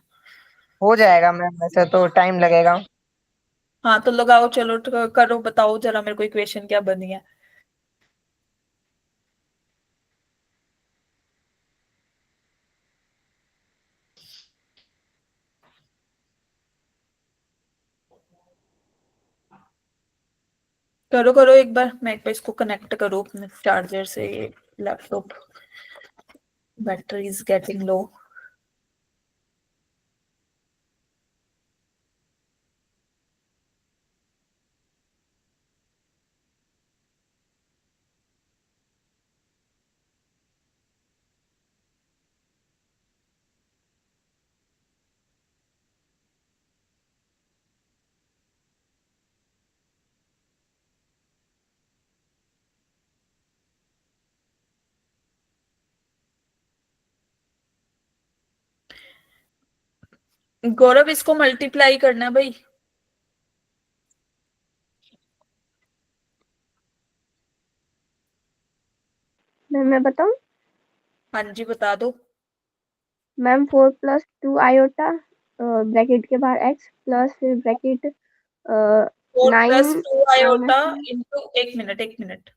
हो जाएगा मैम, वैसे तो टाइम लगेगा. हाँ तो लगाओ, चलो करो, बताओ जरा मेरे को इक्वेशन क्या बनी है. करो करो एक बार. मैं एक बार इसको कनेक्ट करूँ अपने चार्जर से. ये लैपटॉप बैटरी इज गेटिंग लो. गौरव इसको मल्टीप्लाई करना भाई. मैं बताऊं? हाँ जी बता दो. मैम 4 प्लस 2 आयोटा ब्रैकेट के बाहर x प्लस फिर bracket 4 plus 9 2 iota minus, into, एक मिनट,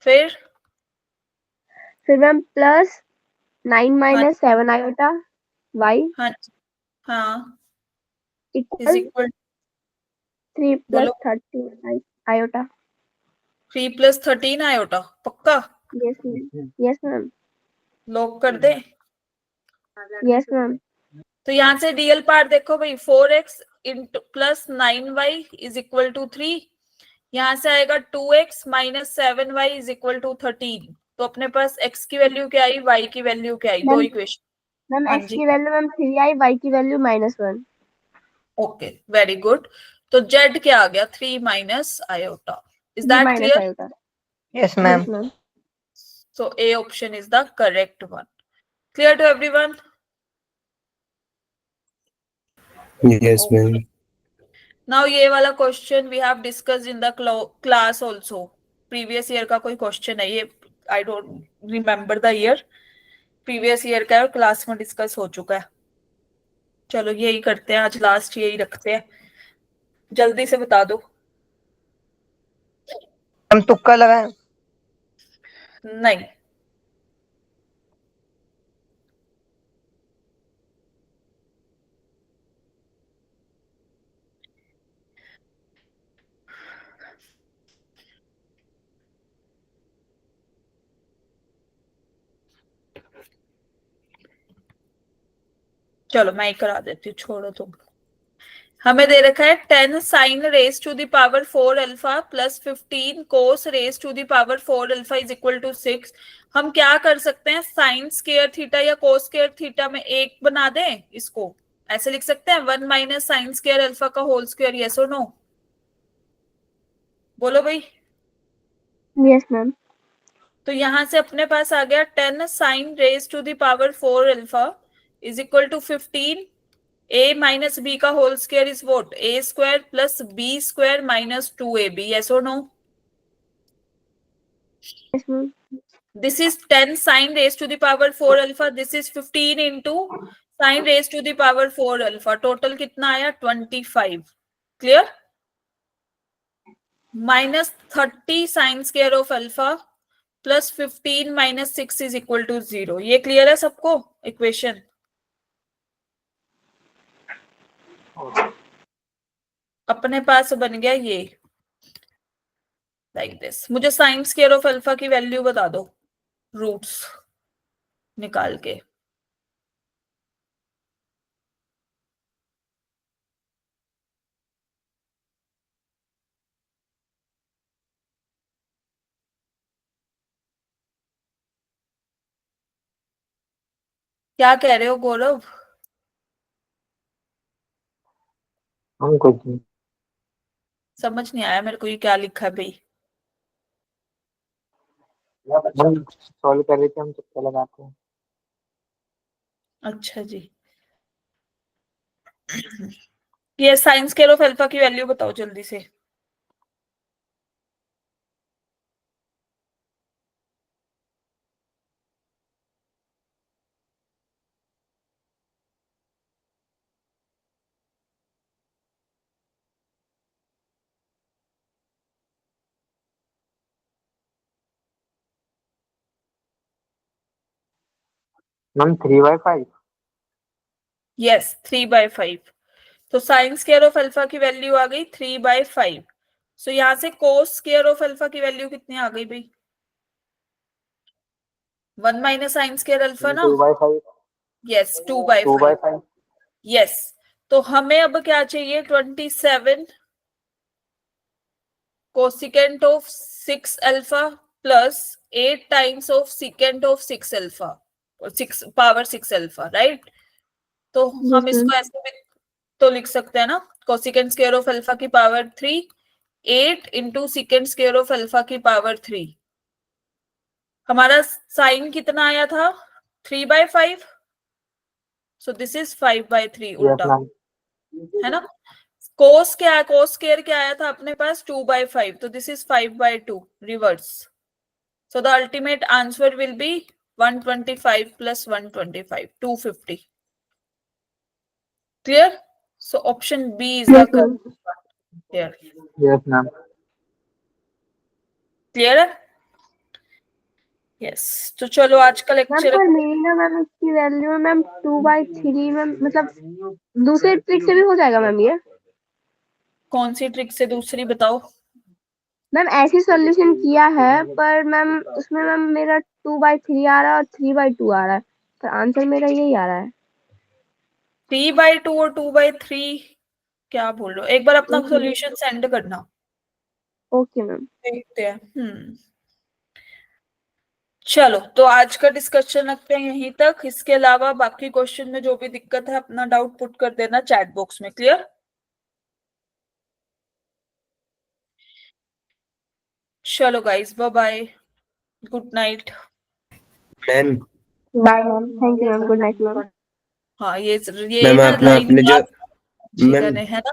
फिर ma'am plus 9 minus 7 iota y हाँ हाँ इज इक्वल इक्वल 3 प्लस बोलो 13 आयोटा. 3 plus 13 iota. पक्का? Yes ma'am. Yes ma'am. Lock कर दे. Yes ma'am. तो यहाँ से रियल पार्ट देखो भाई, 4x into plus 9y is equal to 3. यहाँ से आएगा 2x minus 7y is equal to 13. तो अपने पास x की वैल्यू क्या आई, y की वैल्यू क्या आई? दो इक्वेशन. मैम हाँ x जी, की वैल्यू मैम 3 आई, y की वैल्यू -1. Okay very good. तो z क्या आ गया? 3 minus iota. Is that minus clear? Iota. Yes ma'am. Yes ma'am. So A option is the correct one. Clear to everyone? Yes ma'am. Now ये वाला question we have discussed in the class also. Previous year का कोई question है ये. I don't remember the year. Previous year का है और क्लास में डिस्कस हो चुका है. चलो यही करते हैं आज, लास्ट यही रखते हैं. जल्दी से बता दो. हम तुक्का लगाएं. नहीं, चलो मैं ही करा देती हूँ, छोड़ो तुम. हमें दे रखा है 10 sine raise to the power 4 alpha plus 15 cos raise to the power 4 alpha is equal to 6. हम क्या कर सकते हैं? साइन स्क्वायर थीटा या कोस स्क्वायर थीटा में एक बना दें. इसको ऐसे लिख सकते हैं 1 माइनस साइन स्क्वायर अल्फा का होल स्क्वायर. यस और नो? बोलो भाई. Yes ma'am. तो यहां से अपने पास आ गया 10 sine raise to the power 4 alpha is equal to 15 a minus B का whole square is what a square plus B square minus 2ab. Yes और no? Yes, ma'am. This is 10 sine raised to the power 4 alpha. This is 15 into sine raised to the power 4 alpha. Total कितना आया? 25. Clear? Minus 30 sine square of alpha plus 15 minus 6 is equal to 0. ये clear है सबको? Equation. अपने पास बन गया ये लाइक दिस. मुझे साइन स्क्वायर ऑफ अल्फा की वैल्यू बता दो रूट्स निकाल के. क्या कह रहे हो गौरव? हम कुछ नहीं समझ नहीं आया मेरे को ये क्या लिखा है भाई. हम सॉल्व कर रहे थे, हम चक्कर लगाते हैं. अच्छा जी. ये साइन स्क्वायर ऑफ अल्फा की वैल्यू बताओ जल्दी से. मैम 3/5. यस 3/5. तो साइन स्क्वायर ऑफ अल्फा की वैल्यू आ गई 3/5. सो यहाँ से कोस स्क्वायर ऑफ अल्फा की वैल्यू कितनी आ गई भाई? 1 माइनस साइन स्क्वायर अल्फा ना. 2/5. यस 2/5. 2/5. यस. तो हमें अब क्या चाहिए? 27 cosecant of 6 alpha plus 8 times of secant of 6 alpha, 6 power 6 alpha, right? तो हम Yes, इसको ma'am. ऐसे भी तो लिख सकते हैं ना, कोसिकेंट स्क्वायर ऑफ अल्फा की power 3 8 into secant square of alpha की पावर 3. हमारा साइन कितना आया था? 3/5. सो दिस इज 5/3 यस उल्टा, मैम. है ना? कोस क्या है? कोस स्क्वायर क्या आया था अपने पास? 2/5. तो this is 5/2 reverse. So the ultimate answer will be 125 प्लस 125 250. Clear? So option B is the Yes, ma'am. Correct here. Yes ma'am. Clear है? यस. तो चलो आज का मैम लेक्चर. पर मेरी ना मैम इसकी वैल्यू है मैम 2/3 मैम, मतलब दूसरे ट्रिक से भी हो जाएगा मैम ये? कौन सी ट्रिक से दूसरी बताओ? मैम ऐसी सॉल्यूशन किया है पर मैम उसमें मैम मेरा 2/3 आ रहा है और 3/2 आ रहा है, पर आंसर मेरा यही आ रहा है. 3/2 और 2/3 क्या बोल रहे हो? एक बार अपना सॉल्यूशन सेंड करना, ओके मैम. देखते हैं. चलो तो आज का डिस्कशन रखते हैं यहीं तक. इसके अलावा बाकी क्वेश्चन में जो भी दिक्कत है अपना डाउट पुट कर देना चैट बॉक्स में. क्लियर? चलो guys, bye bye, good night. Ma'am bye ma'am. Thank you ma'am. Good night ma'am. हाँ ये मैम ना आपने लाइन अपने जो बात मैम है ना.